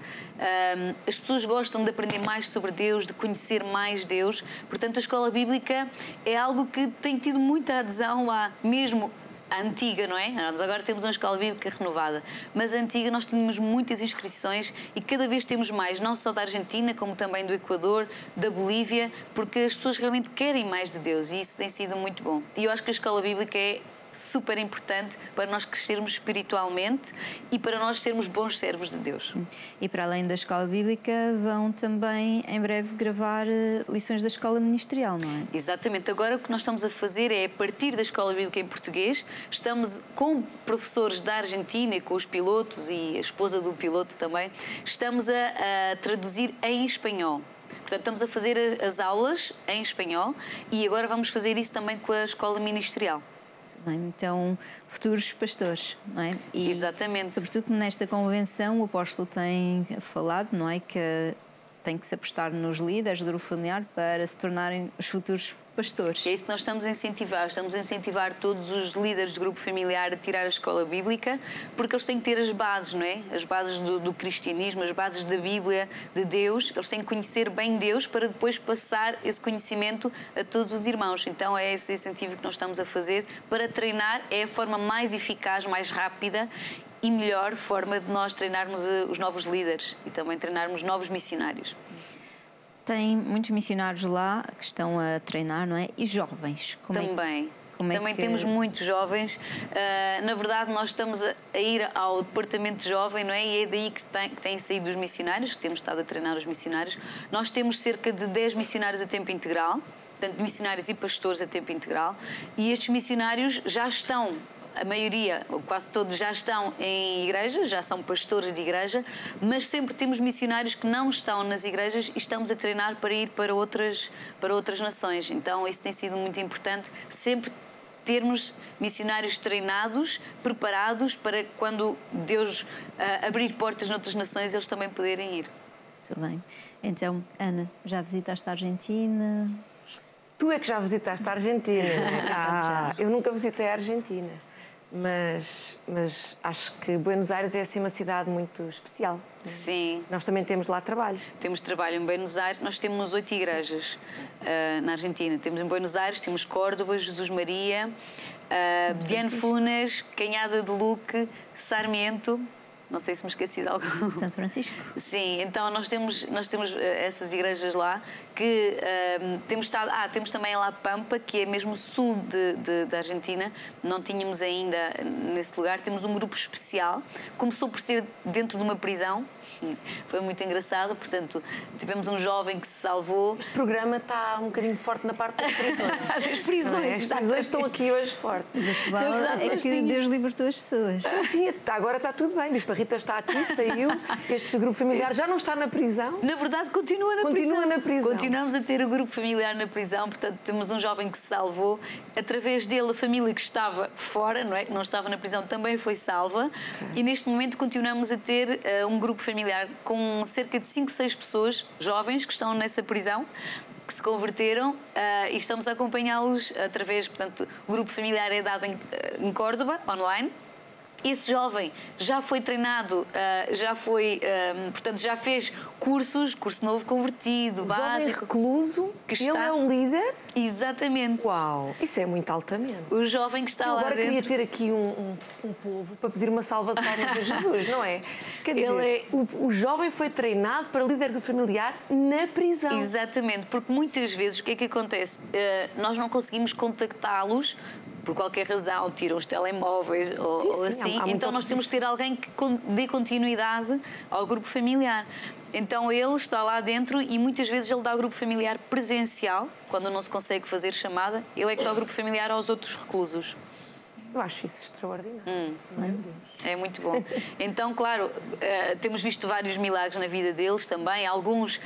G: As pessoas gostam de aprender mais sobre Deus, de conhecer mais Deus. Portanto, a escola bíblica é algo que tem tido muita adesão lá, mesmo a antiga, não é? Nós agora temos uma escola bíblica renovada, mas a antiga nós tínhamos muitas inscrições e cada vez temos mais, não só da Argentina, como também do Equador, da Bolívia, porque as pessoas realmente querem mais de Deus e isso tem sido muito bom. E eu acho que a escola bíblica é super importante para nós crescermos espiritualmente e para nós sermos bons servos de Deus.
A: E para além da escola bíblica, vão também em breve gravar lições da escola ministerial, não é?
G: Exatamente. Agora o que nós estamos a fazer é, a partir da escola bíblica em português, estamos com professores da Argentina e com os pilotos e a esposa do piloto também, estamos a traduzir em espanhol. Portanto, estamos a fazer as aulas em espanhol e agora vamos fazer isso também com a escola ministerial.
A: não é? Então, futuros pastores, não é? E,
G: exatamente.
A: Sobretudo nesta convenção, o apóstolo tem falado, não é, que tem que se apostar nos líderes do grupo familiar para se tornarem os futuros pastores.
G: É isso que nós estamos a incentivar. Estamos a incentivar todos os líderes do grupo familiar a tirar a escola bíblica, porque eles têm que ter as bases, não é? As bases do cristianismo, as bases da Bíblia, de Deus. Eles têm que conhecer bem Deus para depois passar esse conhecimento a todos os irmãos. Então é esse incentivo que nós estamos a fazer para treinar. É a forma mais eficaz, mais rápida e melhor forma de nós treinarmos os novos líderes e também treinarmos novos missionários.
A: Tem muitos missionários lá que estão a treinar, não é? E jovens?
G: Também. Também temos muitos jovens. Na verdade, nós estamos a ir ao departamento de jovem, não é? E é daí que têm saído os missionários, que temos estado a treinar os missionários. Nós temos cerca de 10 missionários a tempo integral, portanto, missionários e pastores a tempo integral. E estes missionários já estão... A maioria, ou quase todos, já estão em igrejas, já são pastores de igreja, mas sempre temos missionários que não estão nas igrejas e estamos a treinar para ir para outras nações. Então isso tem sido muito importante, sempre termos missionários treinados, preparados para quando Deus abrir portas noutras nações, eles também poderem ir.
A: Muito bem. Então, Ana, já visitaste a Argentina?
B: Tu é que já visitaste a Argentina, não é? Eu nunca visitei a Argentina. Mas acho que Buenos Aires é assim uma cidade muito especial.
G: Sim.
B: Nós também temos lá trabalho.
G: Temos trabalho em Buenos Aires. Nós temos 8 igrejas na Argentina. Temos em Buenos Aires, temos Córdoba, Jesus Maria, Diane Funes, Canhada de Luque, Sarmiento. Não sei se me esqueci de algum.
A: São Francisco.
G: Sim, então nós temos essas igrejas lá que temos também lá Pampa, que é mesmo sul da Argentina. Não tínhamos ainda nesse lugar. Temos um grupo especial. Começou por ser dentro de uma prisão. Foi muito engraçado. Portanto, tivemos um jovem que se salvou.
B: Este programa está um bocadinho forte na parte das prisões.
G: As prisões.
B: As prisões estão aqui hoje fortes.
A: É que Deus libertou as pessoas.
B: Sim, agora está tudo bem. Bispa Rita está aqui, saiu. Este grupo familiar já não está na prisão.
G: Na verdade, continua na prisão. Continuamos a ter o grupo familiar na prisão. Portanto, temos um jovem que se salvou. Através dele, a família que estava fora, não é? Que não estava na prisão, também foi salva. E neste momento continuamos a ter um grupo familiar com cerca de 5, 6 pessoas jovens que estão nessa prisão, que se converteram e estamos a acompanhá-los através, portanto, o grupo familiar é dado em Córdoba, online. Esse jovem já foi treinado, portanto, já fez curso novo convertido, básico.
B: Jovem recluso, ele é um líder?
G: Exatamente.
B: Uau, isso é muito altamente.
G: O jovem que está lá dentro...
B: Agora queria ter aqui um povo para pedir uma salva de palmas a Jesus, não é? Quer dizer, o jovem foi treinado para líder familiar na prisão.
G: Exatamente, porque muitas vezes o que é que acontece? Nós não conseguimos contactá-los por qualquer razão, tiram os telemóveis ou assim. Então nós temos que ter alguém que dê continuidade ao grupo familiar. Então ele está lá dentro e muitas vezes ele dá o grupo familiar presencial, quando não se consegue fazer chamada, ele é que dá o grupo familiar aos outros reclusos.
B: Eu acho isso extraordinário. Meu Deus.
G: É muito bom. Então, claro, temos visto vários milagres na vida deles também. Alguns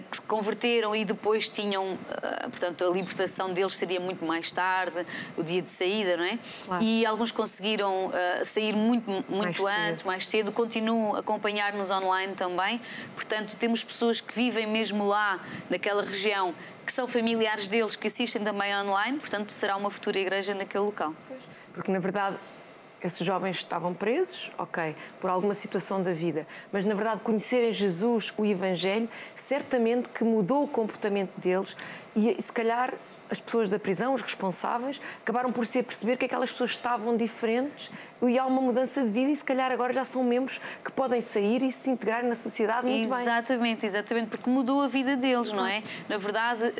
G: que se converteram e depois tinham, portanto, a libertação deles seria muito mais tarde, o dia de saída, não é? Claro. E alguns conseguiram sair muito antes, mais cedo. Continuam a acompanhar-nos online também. Portanto, temos pessoas que vivem mesmo lá, naquela região, que são familiares deles, que assistem também online. Portanto, será uma futura igreja naquele local.
B: Porque, na verdade, esses jovens estavam presos, ok, por alguma situação da vida, mas, na verdade, conhecerem Jesus, o Evangelho, certamente que mudou o comportamento deles e, se calhar, as pessoas da prisão, os responsáveis, acabaram por se perceber que aquelas pessoas estavam diferentes e há uma mudança de vida e, se calhar, agora já são membros que podem sair e se integrar na sociedade muito bem.
G: Exatamente, porque mudou a vida deles, não é? Na verdade,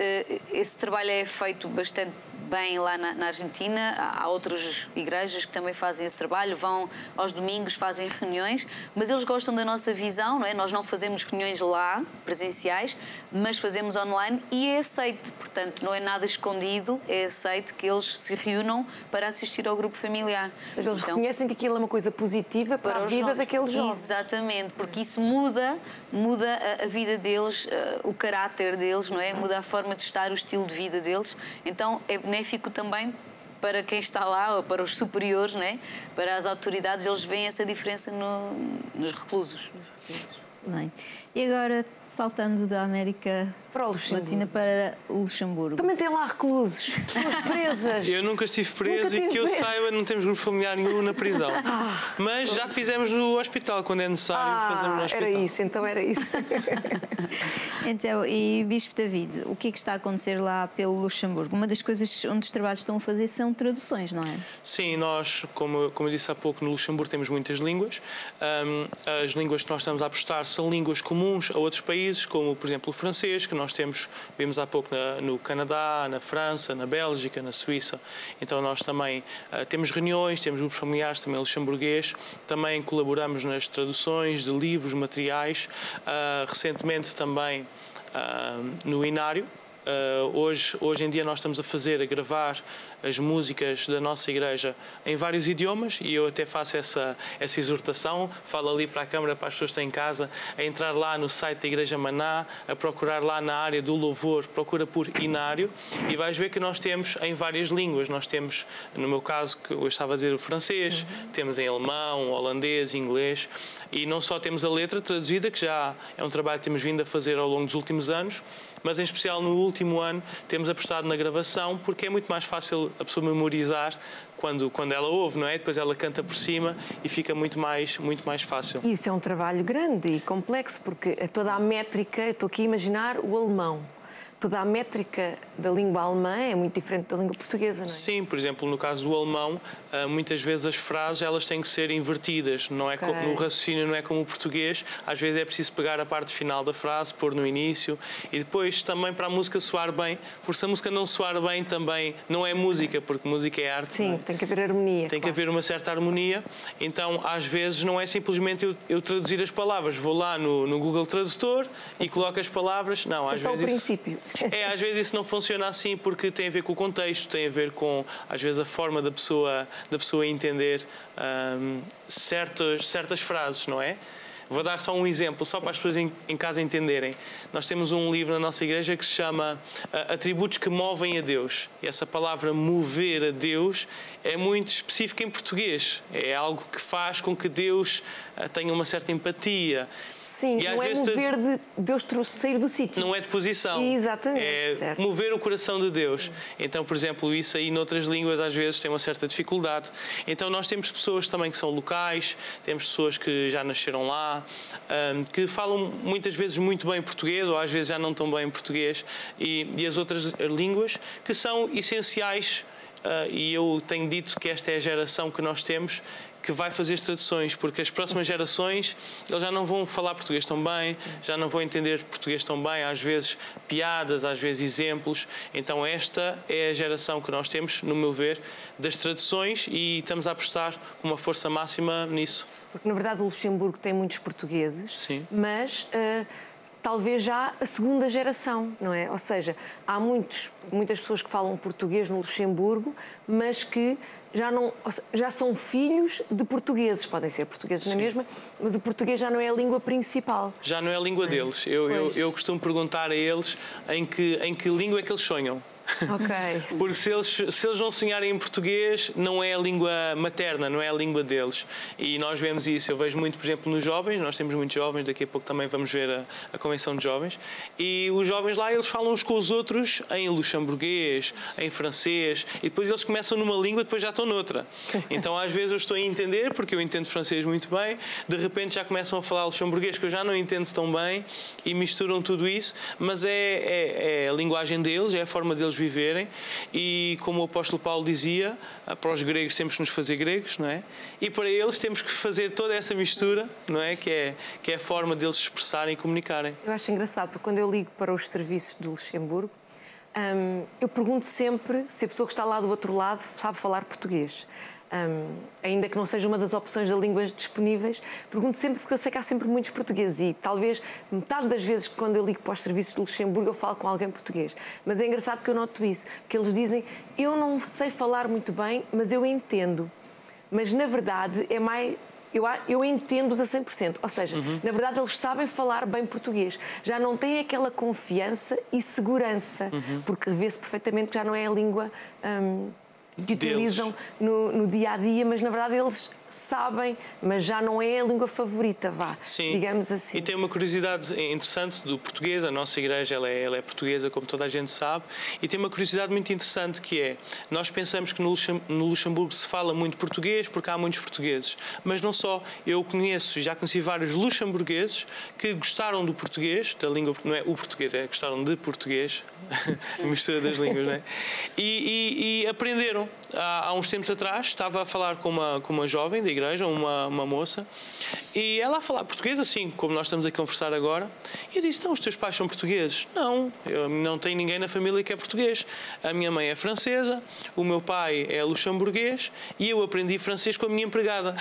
G: esse trabalho é feito bastante bem lá na Argentina. Há outras igrejas que também fazem esse trabalho, vão aos domingos, fazem reuniões, mas eles gostam da nossa visão, não é? Nós não fazemos reuniões lá, presenciais, mas fazemos online e é aceite, portanto, não é nada escondido, é aceite que eles se reúnam para assistir ao grupo familiar.
B: Ou seja, eles reconhecem que aquilo é uma coisa positiva para a vida daqueles jovens.
G: Exatamente, porque isso muda a vida deles, o caráter deles, não é? Muda a forma de estar, o estilo de vida deles. Então, é benéfico também para quem está lá, ou para os superiores, né? Para as autoridades, eles veem essa diferença nos reclusos.
A: Bem. E agora, saltando da América Latina para o Luxemburgo.
B: Também tem lá reclusos, pessoas presas.
F: Eu nunca estive preso e que eu saiba, não temos grupo familiar nenhum na prisão. Mas já fizemos no hospital, quando é necessário fazermos no hospital.
B: Era isso.
A: Então, e Bispo David, o que é que está a acontecer lá pelo Luxemburgo? Uma das coisas onde os trabalhos estão a fazer são traduções, não é?
F: Sim, nós, como eu disse há pouco, no Luxemburgo temos muitas línguas. As línguas que nós estamos a apostar são línguas comuns a outros países, como, por exemplo, o francês, que nós vimos há pouco no Canadá, na França, na Bélgica, na Suíça. Então nós também temos reuniões, temos grupos familiares, também luxemburguês, também colaboramos nas traduções de livros, materiais, recentemente também no Inário. Hoje em dia nós estamos a gravar as músicas da nossa igreja em vários idiomas e eu até faço essa exortação, falo ali para a câmara, para as pessoas que estão em casa, a entrar lá no site da Igreja Maná, a procurar lá na área do louvor, procura por Inário e vais ver que nós temos em várias línguas. Nós temos, no meu caso, que eu estava a dizer o francês, temos em alemão, holandês, inglês e não só temos a letra traduzida, que já é um trabalho que temos vindo a fazer ao longo dos últimos anos, mas em especial no último ano temos apostado na gravação porque é muito mais fácil a pessoa memorizar quando ela ouve, não é? Depois ela canta por cima e fica muito mais fácil.
B: Isso é um trabalho grande e complexo porque toda a métrica, eu estou aqui a imaginar o alemão. Toda a métrica da língua alemã é muito diferente da língua portuguesa, não é?
F: Sim, por exemplo, no caso do alemão, muitas vezes as frases elas têm que ser invertidas, não é? No raciocínio não é como o português, às vezes é preciso pegar a parte final da frase, pôr no início e depois também para a música soar bem, porque se a música não soar bem também não é música, porque música é arte.
B: Sim, tem que haver harmonia.
F: Tem que haver uma certa harmonia, então às vezes não é simplesmente eu traduzir as palavras, vou lá no Google Tradutor e coloco as palavras, não, às vezes...
B: É só o princípio.
F: Às vezes isso não funciona assim porque tem a ver com o contexto, tem a ver com, às vezes, a forma da pessoa entender certas frases, não é? Vou dar só um exemplo, só para as pessoas em casa entenderem. Nós temos um livro na nossa igreja que se chama Atributos que movem a Deus. E essa palavra mover a Deus é muito específica em português. É algo que faz com que Deus tenha uma certa empatia.
B: Sim, não é mover de Deus sair do sítio.
F: Não é de posição.
B: Exatamente.
F: É
B: certo.
F: Mover o coração de Deus.
B: Sim.
F: Então, por exemplo, isso aí noutras línguas às vezes tem uma certa dificuldade. Então nós temos pessoas também que são locais, temos pessoas que já nasceram lá, que falam muitas vezes muito bem português ou às vezes já não tão bem português e as outras línguas que são essenciais e eu tenho dito que esta é a geração que nós temos que vai fazer as traduções, porque as próximas gerações eles já não vão falar português tão bem, já não vão entender português tão bem, às vezes piadas, às vezes exemplos. Então esta é a geração que nós temos, no meu ver, das traduções e estamos a apostar com uma força máxima nisso.
B: Porque na verdade o Luxemburgo tem muitos portugueses,
F: sim,
B: mas talvez já a segunda geração, não é? Ou seja, há muitas pessoas que falam português no Luxemburgo, mas que já são filhos de portugueses, podem ser portugueses na mesma, mas o português já não é a língua principal.
F: Já não é a língua deles. Eu costumo perguntar a eles em que língua é que eles sonham.
B: Ok.
F: Porque se eles não sonharem em português, não é a língua materna, não é a língua deles. E nós vemos isso. Eu vejo muito, por exemplo, nos jovens. Nós temos muitos jovens, daqui a pouco também vamos ver a convenção de jovens. E os jovens lá, eles falam uns com os outros em luxemburguês, em francês, e depois eles começam numa língua e depois já estão noutra. Então, às vezes, eu estou a entender, porque eu entendo francês muito bem, de repente já começam a falar luxemburguês, que eu já não entendo tão bem, e misturam tudo isso, mas é a linguagem deles, é a forma deles viverem e, como o apóstolo Paulo dizia, para os gregos temos que nos fazer gregos, não é? E para eles temos que fazer toda essa mistura, não é? Que é a forma deles se expressarem e comunicarem.
B: Eu acho engraçado, porque quando eu ligo para os serviços do Luxemburgo, eu pergunto sempre se a pessoa que está lá do outro lado sabe falar português. Ainda que não seja uma das opções de línguas disponíveis, pergunto sempre porque eu sei que há sempre muitos portugueses e talvez metade das vezes que quando eu ligo para os serviços de Luxemburgo eu falo com alguém português. Mas é engraçado que eu noto isso, que eles dizem, eu não sei falar muito bem, mas eu entendo. Mas na verdade é mais... Eu entendo-os a 100%, ou seja, na verdade eles sabem falar bem português, já não têm aquela confiança e segurança, porque vê-se perfeitamente que já não é a língua que utilizam no dia-a-dia, mas na verdade eles sabem, mas já não é a língua favorita,
F: Sim.
B: digamos assim.
F: E tem uma curiosidade interessante do português. A nossa igreja ela é portuguesa, como toda a gente sabe, e tem uma curiosidade muito interessante que é, nós pensamos que no Luxemburgo se fala muito português porque há muitos portugueses, mas não só. Eu já conheci vários luxemburgueses que gostaram do português, da língua, não é o português, gostaram de português, a mistura das línguas, não é? E aprenderam. Há uns tempos atrás estava a falar com uma jovem da igreja, uma moça, e ela a falar português, assim como nós estamos a conversar agora, e eu disse: então, os teus pais são portugueses? Não, eu não tenho ninguém na família que é português. A minha mãe é francesa, o meu pai é luxemburguês e eu aprendi francês com a minha empregada.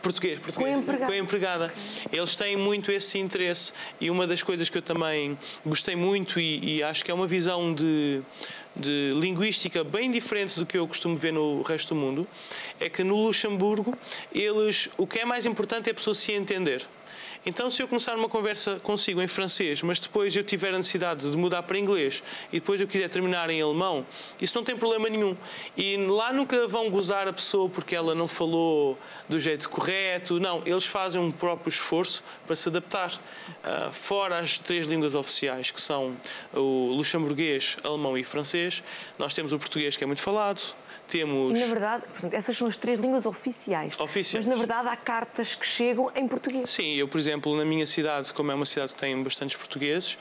F: Português. Com a empregada. Eles têm muito esse interesse, e uma das coisas que eu também gostei muito, e acho que é uma visão de linguística bem diferente do que eu costumo ver no resto do mundo, é que no Luxemburgo o que é mais importante é a pessoa se entender. Então, se eu começar uma conversa consigo em francês, mas depois eu tiver a necessidade de mudar para inglês e depois eu quiser terminar em alemão, isso não tem problema nenhum. E lá nunca vão gozar a pessoa porque ela não falou do jeito correto. Não, eles fazem um próprio esforço para se adaptar. Fora as 3 línguas oficiais, que são o luxemburguês, alemão e francês, nós temos o português, que é muito falado. E,
B: na verdade, essas são as 3 línguas oficiais. Mas, na verdade, há cartas que chegam em português.
F: Sim, eu, por exemplo, na minha cidade, como é uma cidade que tem bastantes portugueses,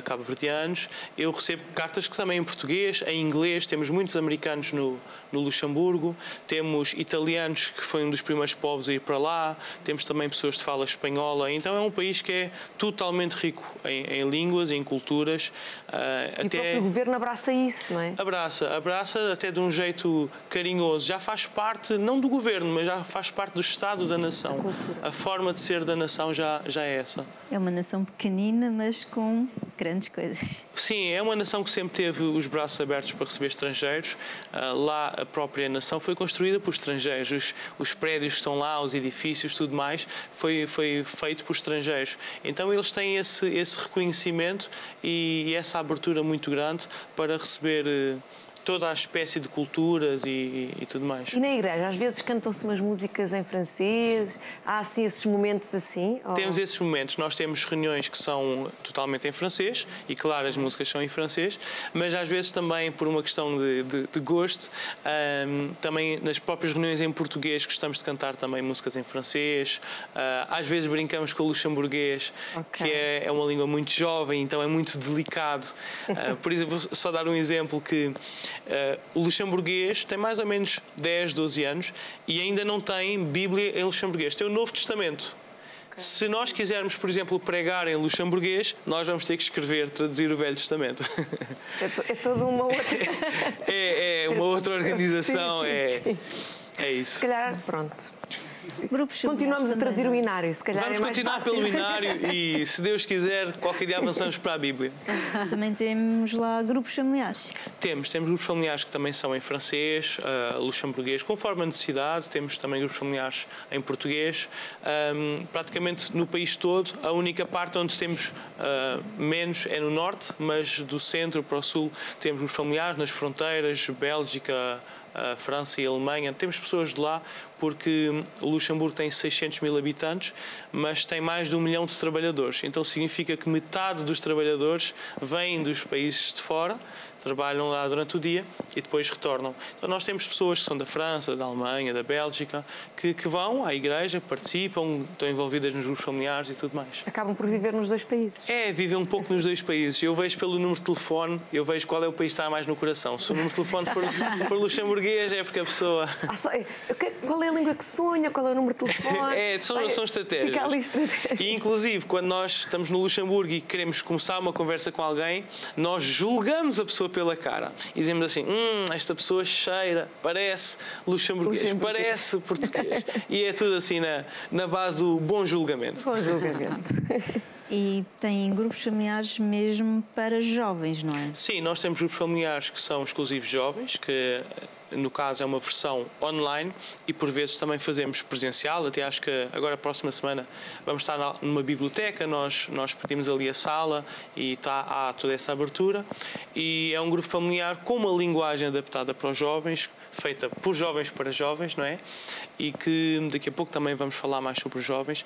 F: cabo-verdianos, eu recebo cartas que também em português, em inglês. Temos muitos americanos no Luxemburgo, temos italianos, que foi um dos primeiros povos a ir para lá, temos também pessoas de fala espanhola. Então é um país que é totalmente rico em línguas, em culturas.
B: E o próprio governo abraça isso, não é?
F: Abraça até de um jeito carinhoso. Já faz parte, não do governo, mas já faz parte do Estado da nação. A forma de ser da nação já é essa.
A: É uma nação pequenina, mas com grandes coisas.
F: Sim, é uma nação que sempre teve os braços abertos para receber estrangeiros. Lá a própria nação foi construída por estrangeiros. Os prédios que estão lá, os edifícios, tudo mais, foi feito por estrangeiros. Então eles têm esse reconhecimento e essa abertura muito grande para receber toda a espécie de culturas e tudo mais.
B: E na igreja, às vezes cantam-se umas músicas em francês? Há assim esses momentos assim?
F: Temos esses momentos. Nós temos reuniões que são totalmente em francês e, claro, as músicas são em francês, mas às vezes também por uma questão de gosto, também nas próprias reuniões em português gostamos de cantar também músicas em francês. Às vezes brincamos com o luxemburguês, que é uma língua muito jovem, então é muito delicado. Por exemplo, vou só dar um exemplo que o luxemburguês tem mais ou menos 10, 12 anos e ainda não tem Bíblia em luxemburguês. Tem o Novo Testamento. Se nós quisermos, por exemplo, pregar em luxemburguês, nós vamos ter que traduzir o Velho Testamento.
B: É toda uma outra...
F: é uma outra organização.
B: Sim.
F: É isso.
B: Se calhar, pronto. Continuamos a traduzir o Inário, se calhar
F: vamos
B: é mais
F: continuar
B: fácil.
F: pelo Inário e, se Deus quiser, qualquer dia avançamos para a Bíblia.
A: Também temos lá grupos familiares.
F: Temos grupos familiares que também são em francês, luxemburguês, conforme a necessidade. Temos também grupos familiares em português. Praticamente no país todo, a única parte onde temos menos é no norte, mas do centro para o sul temos grupos familiares, nas fronteiras, Bélgica, França e Alemanha. Temos pessoas de lá porque o Luxemburgo tem 600 mil habitantes, mas tem mais de 1 milhão de trabalhadores. Então significa que metade dos trabalhadores vêm dos países de fora, trabalham lá durante o dia e depois retornam. Então nós temos pessoas que são da França, da Alemanha, da Bélgica, que vão à igreja, participam, estão envolvidas nos grupos familiares e tudo mais.
B: Acabam por viver nos 2 países.
F: Vivem um pouco nos 2 países. Eu vejo pelo número de telefone, eu vejo qual é o país que está mais no coração. Se o número de telefone for luxemburguês, é porque a pessoa...
B: Qual é a língua que sonha? Qual é o número de telefone?
F: São estratégias.
B: Fica ali estratégia.
F: E, inclusive, quando nós estamos no Luxemburgo e queremos começar uma conversa com alguém, nós julgamos a pessoa pela cara e dizemos assim: esta pessoa cheira, parece luxemburguês, parece português. E é tudo assim na base do bom julgamento.
B: Bom julgamento.
A: E têm grupos familiares mesmo para jovens, não é?
F: Sim, nós temos grupos familiares que são exclusivos jovens, que no caso é uma versão online, e por vezes também fazemos presencial. Até acho que agora, a próxima semana, vamos estar numa biblioteca, nós pedimos ali a sala e há toda essa abertura. E é um grupo familiar com uma linguagem adaptada para os jovens, feita por jovens para jovens, não é? E que daqui a pouco também vamos falar mais sobre os jovens,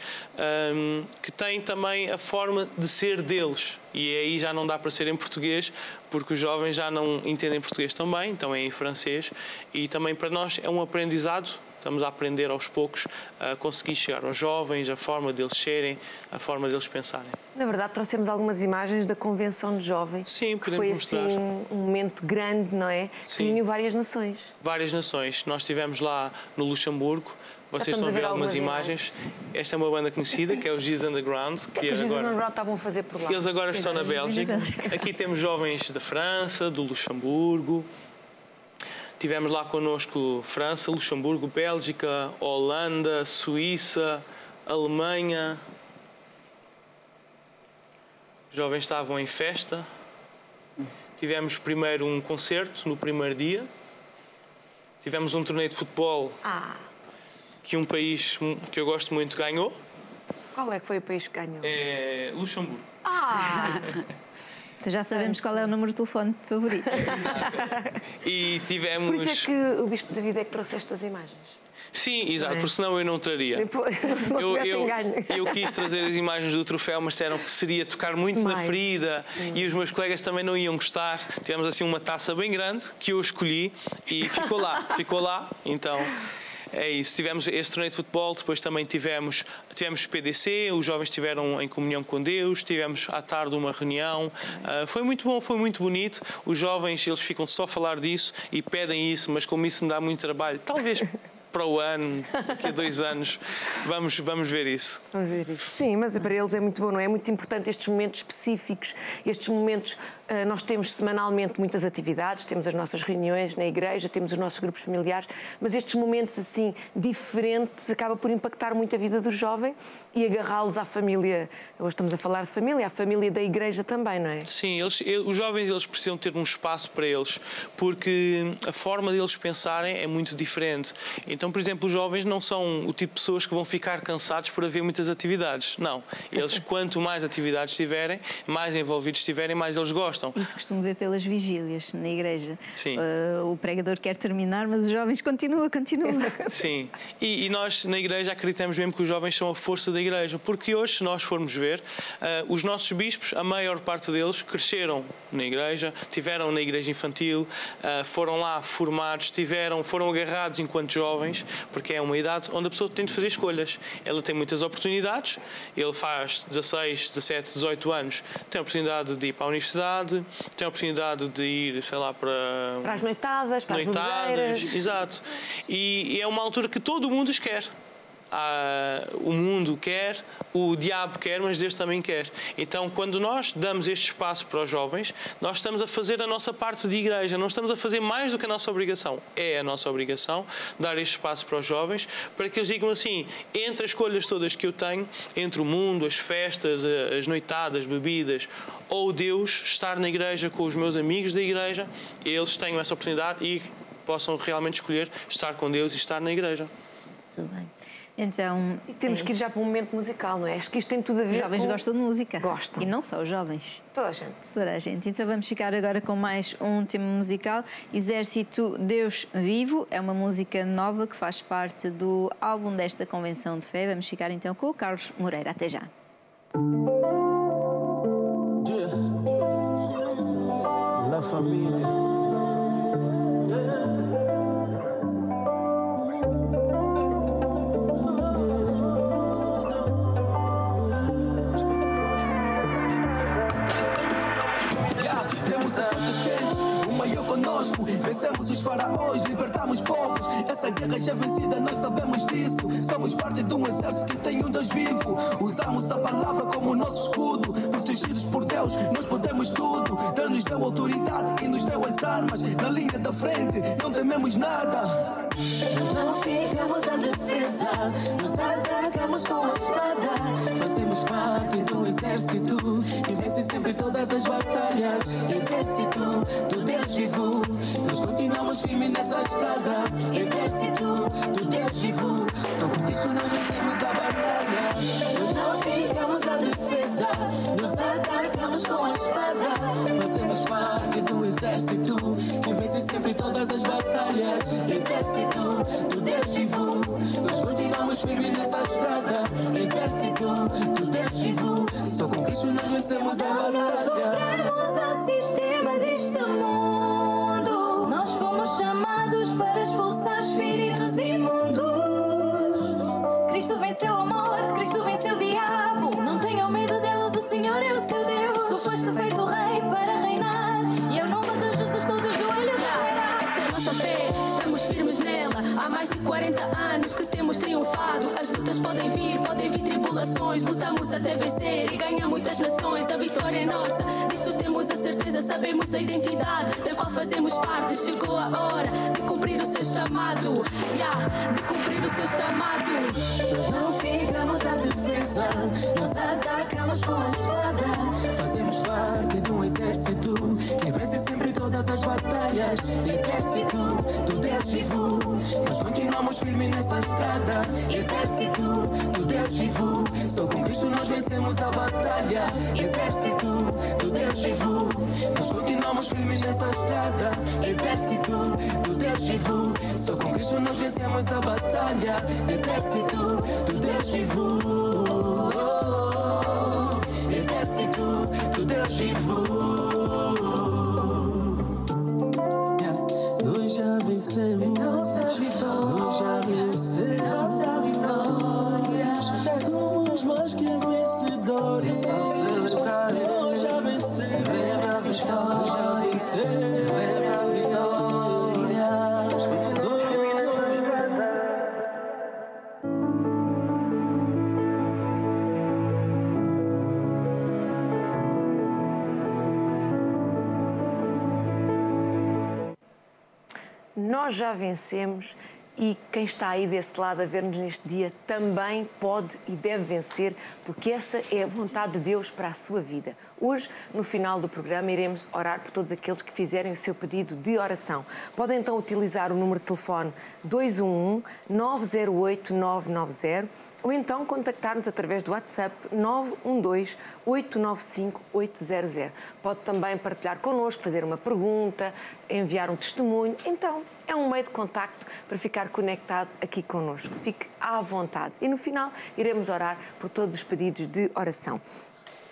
F: que tem também a forma de ser deles. E aí já não dá para ser em português, porque os jovens já não entendem português também, então é em francês. E também para nós é um aprendizado. Estamos a aprender aos poucos a conseguir chegar aos jovens, a forma deles serem, a forma deles pensarem.
B: Na verdade, trouxemos algumas imagens da Convenção de Jovens.
F: Sim,
B: que foi
F: mostrar.
B: Assim um momento grande, não é?
F: Sim.
B: Que uniu várias nações.
F: Várias nações. Nós estivemos lá no Luxemburgo. Vocês estão a ver algumas imagens. Esta é uma banda conhecida, que é o Giz Underground. Que
B: os Giz Underground estavam a fazer por lá.
F: Eles agora estão na Bélgica. Aqui temos jovens da França, do Luxemburgo. Tivemos lá connosco França, Luxemburgo, Bélgica, Holanda, Suíça, Alemanha. Os jovens estavam em festa. Tivemos primeiro um concerto no primeiro dia. Tivemos um torneio de futebol que um país que eu gosto muito ganhou.
B: Qual é que foi o país que ganhou?
F: É Luxemburgo.
A: Então já sabemos qual é o número de telefone favorito.
F: E tivemos...
B: Por isso é que o Bispo David é que trouxe estas imagens.
F: Sim, exato, porque senão eu não traria. Eu quis trazer as imagens do troféu, mas disseram que seria tocar muito na ferida e os meus colegas também não iam gostar. Tivemos assim uma taça bem grande que eu escolhi e ficou lá, então... É isso, tivemos este torneio de futebol, depois também tivemos PDC, os jovens estiveram em comunhão com Deus, tivemos à tarde uma reunião, foi muito bom, foi muito bonito. Os jovens, eles ficam só a falar disso e pedem isso, mas como isso me dá muito trabalho, talvez para o ano, daqui a 2 anos, vamos ver isso.
B: Vamos ver isso. Sim, mas para eles é muito bom, não é? É muito importante estes momentos específicos, estes momentos, nós temos semanalmente muitas atividades, temos as nossas reuniões na igreja, temos os nossos grupos familiares, mas estes momentos assim, diferentes, acaba por impactar muito a vida do jovem e agarrá-los à família. Hoje estamos a falar de família, à família da igreja também, não é?
F: Sim, os jovens eles precisam ter um espaço para eles, porque a forma deles pensarem é muito diferente. Então, por exemplo, os jovens não são o tipo de pessoas que vão ficar cansados por haver muitas atividades. Não. Eles, quanto mais atividades tiverem, mais envolvidos estiverem, mais eles gostam.
A: Isso costumo ver pelas vigílias na igreja.
F: Sim.
A: O pregador quer terminar, mas os jovens continuam.
F: Sim. E nós, na igreja, acreditamos mesmo que os jovens são a força da igreja. Porque hoje, se nós formos ver, os nossos bispos, a maior parte deles, cresceram na igreja, tiveram na igreja infantil, foram lá formados, foram agarrados enquanto jovens, porque é uma idade onde a pessoa tem de fazer escolhas. Ela tem muitas oportunidades, ele faz 16, 17, 18 anos, tem a oportunidade de ir para a universidade, tem a oportunidade de ir, sei lá, para
B: as noitadas, para as bebedeiras.
F: Exato. E é uma altura que todo mundo os quer. O mundo quer, o diabo quer, mas Deus também quer. Então, quando nós damos este espaço para os jovens, nós estamos a fazer a nossa parte de igreja, não estamos a fazer mais do que a nossa obrigação. É a nossa obrigação dar este espaço para os jovens, para que eles digam assim, entre as escolhas todas que eu tenho, entre o mundo, as festas, as noitadas, bebidas, ou Deus, estar na igreja com os meus amigos da igreja, eles tenham essa oportunidade e possam realmente escolher estar com Deus e estar na igreja.
A: Muito bem. Então,
B: e temos que ir já para um momento musical, não é? Acho que isto tem tudo a ver.
A: Os jovens gostam de música.
B: Gostam.
A: E não só os jovens.
B: Toda a gente.
A: Toda a gente. Então vamos ficar agora com mais um tema musical. Exército Deus Vivo. É uma música nova que faz parte do álbum desta Convenção de Fé. Vamos ficar então com o Carlos Moreira. Até já.
H: La família. Conosco, vencemos os faraós, libertamos povos. Essa guerra já é vencida, nós sabemos disso. Somos parte de um exército que tem um Deus vivo. Usamos a palavra como nosso escudo. Protegidos por Deus, nós podemos tudo. Deus nos deu autoridade e nos deu as armas. Na linha da frente, não tememos nada.
E: Nós não ficamos à defesa, nos atacamos com a espada. Fazemos parte do exército que vence sempre todas as batalhas. Exército do Deus vivo, nós continuamos
H: continuamos firmes nessa estrada. Exército do Deus vivo, só com Cristo nós vencemos a batalha. Nós não ficamos à defesa, nos atacamos com a espada. Fazemos parte do exército que vence sempre todas as batalhas. Exército do Deus vivo, nós continuamos firmes nessa estrada. Exército do Deus vivo, só com Cristo nós vencemos a batalha.
I: Nós dobramos ao sistema deste mundo. Nós fomos chamados para expulsar espíritos imundos. Cristo venceu a morte, Cristo venceu o diabo. Não tenham medo deles, o Senhor é o seu Deus. Tu foste feito rei para reinar, e eu não mando justos todos joelho de terra.
J: Essa é a nossa fé, estamos firmes nela. Há mais de 40 anos que temos triunfado. As lutas podem vir tribulações. Lutamos até vencer e ganhar muitas nações. A vitória é nossa, disso temos a certeza. Sabemos a identidade da qual fazemos parte. Chegou a hora de cumprir o seu chamado, de cumprir o seu chamado.
H: Nós não ficamos à defesa, nos atacamos com a espada. Fazemos parte de um exército que vence sempre todas as batalhas. Exército do Deus vivo, nós continuamos firmes nessa estrada. Exército do Deus vivo, só com Cristo nós vencemos a batalha. Exército do Deus vivo, nós continuamos firmes nessa estrada. Exército do Deus vivo, só com Cristo nós vencemos a batalha. Exército do Deus vivo, exército do Deus vivo. Nós já vencemos, nós já vencemos. Somos mais que vencedores. Nós já vencemos, nós já vencemos.
B: Nós já vencemos e quem está aí desse lado a ver-nos neste dia também pode e deve vencer, porque essa é a vontade de Deus para a sua vida. Hoje, no final do programa, iremos orar por todos aqueles que fizerem o seu pedido de oração. Podem então utilizar o número de telefone 211-908-990 ou então contactar-nos através do WhatsApp 912-895-800. Pode também partilhar connosco, fazer uma pergunta, enviar um testemunho. Então, é um meio de contacto para ficar conectado aqui connosco. Fique à vontade. E no final iremos orar por todos os pedidos de oração.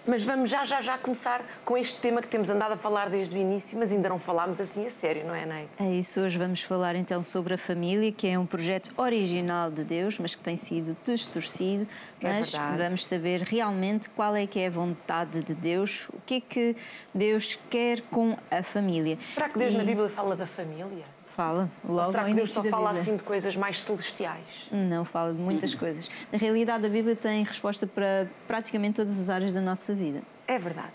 B: Mas vamos já começar com este tema que temos andado a falar desde o início, mas ainda não falámos assim a sério, não é, Neide?
A: É isso, hoje vamos falar então sobre a família, que é um projeto original de Deus, mas que tem sido distorcido. Mas vamos saber realmente qual é que é a vontade de Deus, o que é que Deus quer com a família.
B: Será que Deus na Bíblia fala da família?
A: Fala, logo. Ou
B: será que Deus só fala assim de coisas mais celestiais?
A: Não, fala de muitas coisas. Na realidade, a Bíblia tem resposta para praticamente todas as áreas da nossa vida.
B: É verdade.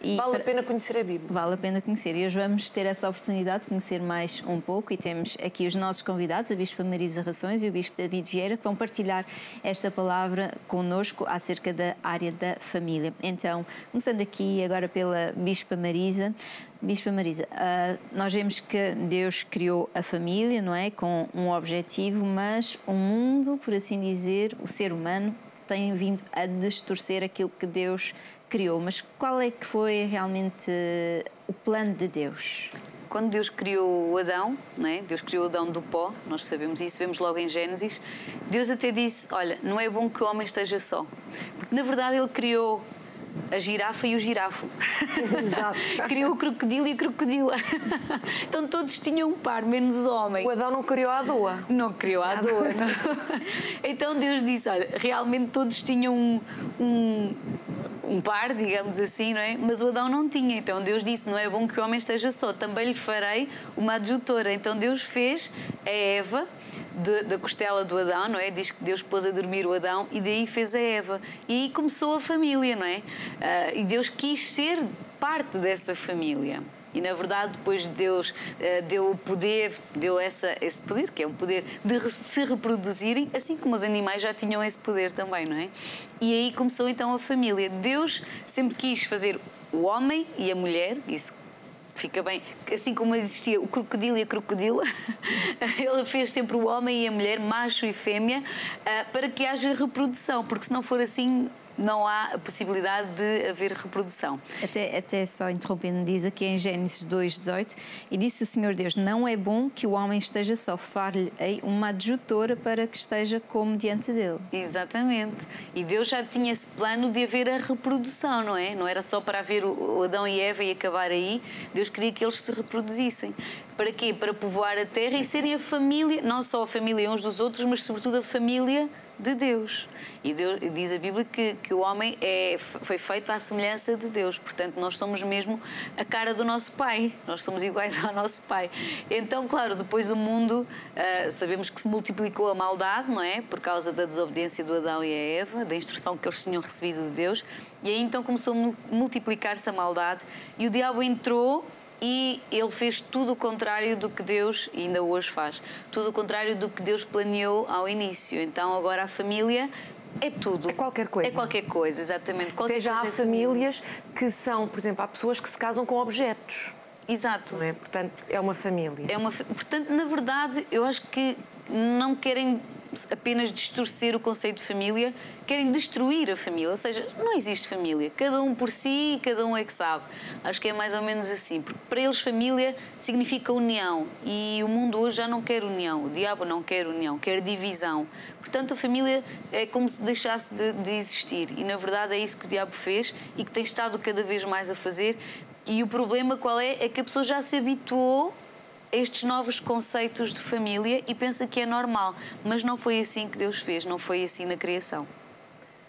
B: E vale a pena conhecer a Bíblia.
A: Vale a pena conhecer. E hoje vamos ter essa oportunidade de conhecer mais um pouco. E temos aqui os nossos convidados, a Bispa Marisa Rações e o Bispo David Vieira, que vão partilhar esta palavra connosco acerca da área da família. Então, começando aqui agora pela Bispa Marisa. Bispa Marisa, nós vemos que Deus criou a família, não é? Com um objetivo, mas o mundo, por assim dizer, o ser humano, tem vindo a distorcer aquilo que Deus criou. Mas qual é que foi realmente o plano de Deus?
G: Quando Deus criou o Adão, não é? Deus criou o Adão do pó, nós sabemos isso, vemos logo em Gênesis. Deus até disse, olha, não é bom que o homem esteja só. Porque, na verdade, ele criou a girafa e o girafo.
B: Exato.
G: Criou o crocodilo e a crocodila. Então todos tinham um par, menos o homem.
B: O Adão não criou a Doa.
G: Não criou a Doa. Então Deus disse, olha, realmente todos tinham um par, digamos assim, não é? Mas o Adão não tinha. Então Deus disse, não é bom que o homem esteja só, também lhe farei uma adjutora. Então Deus fez a Eva da costela do Adão, não é? Diz que Deus pôs a dormir o Adão e daí fez a Eva. E aí começou a família, não é? E Deus quis ser parte dessa família. E, na verdade, depois Deus deu o poder, deu esse poder, que é um poder de se reproduzirem, assim como os animais já tinham esse poder também, não é? E aí começou então a família. Deus sempre quis fazer o homem e a mulher, isso Fica bem, assim como existia o crocodilo e a crocodila, ele fez sempre o homem e a mulher, macho e fêmea, para que haja reprodução, porque se não for assim, não há a possibilidade de haver reprodução.
A: Até só interrompendo, diz aqui em Gênesis 2:18, e disse o Senhor Deus, não é bom que o homem esteja só, far-lhe-ei uma adjutora para que esteja como diante dele.
G: Exatamente. E Deus já tinha esse plano de haver a reprodução, não é? Não era só para haver o Adão e Eva e acabar aí. Deus queria que eles se reproduzissem. Para quê? Para povoar a terra e serem a família, não só a família uns dos outros, mas sobretudo a família de Deus. E Deus, diz a Bíblia que o homem foi feito à semelhança de Deus. Portanto, nós somos mesmo a cara do nosso Pai. Nós somos iguais ao nosso Pai. Então, claro, depois o mundo, sabemos que se multiplicou a maldade, não é? Por causa da desobediência do Adão e a Eva, da instrução que eles tinham recebido de Deus. E aí então começou a multiplicar-se a maldade. E o diabo entrou e ele fez tudo o contrário do que Deus, e ainda hoje faz, tudo o contrário do que Deus planeou ao início. Então agora a família é tudo.
B: É qualquer coisa.
G: É qualquer coisa, exatamente.
B: Até já há famílias que são, por exemplo, há pessoas que se casam com objetos.
G: Exato.
B: Não é? Portanto, é uma família.
G: Portanto, na verdade, eu acho que não querem apenas distorcer o conceito de família, querem destruir a família. Ou seja, não existe família. Cada um por si, cada um é que sabe. Acho que é mais ou menos assim. Porque para eles família significa união. E o mundo hoje já não quer união. O diabo não quer união, quer divisão. Portanto, a família é como se deixasse de existir. E, na verdade, é isso que o diabo fez e que tem estado cada vez mais a fazer. E o problema qual é? É que a pessoa já se habituou a estes novos conceitos de família e pensa que é normal. Mas não foi assim que Deus fez, não foi assim na criação.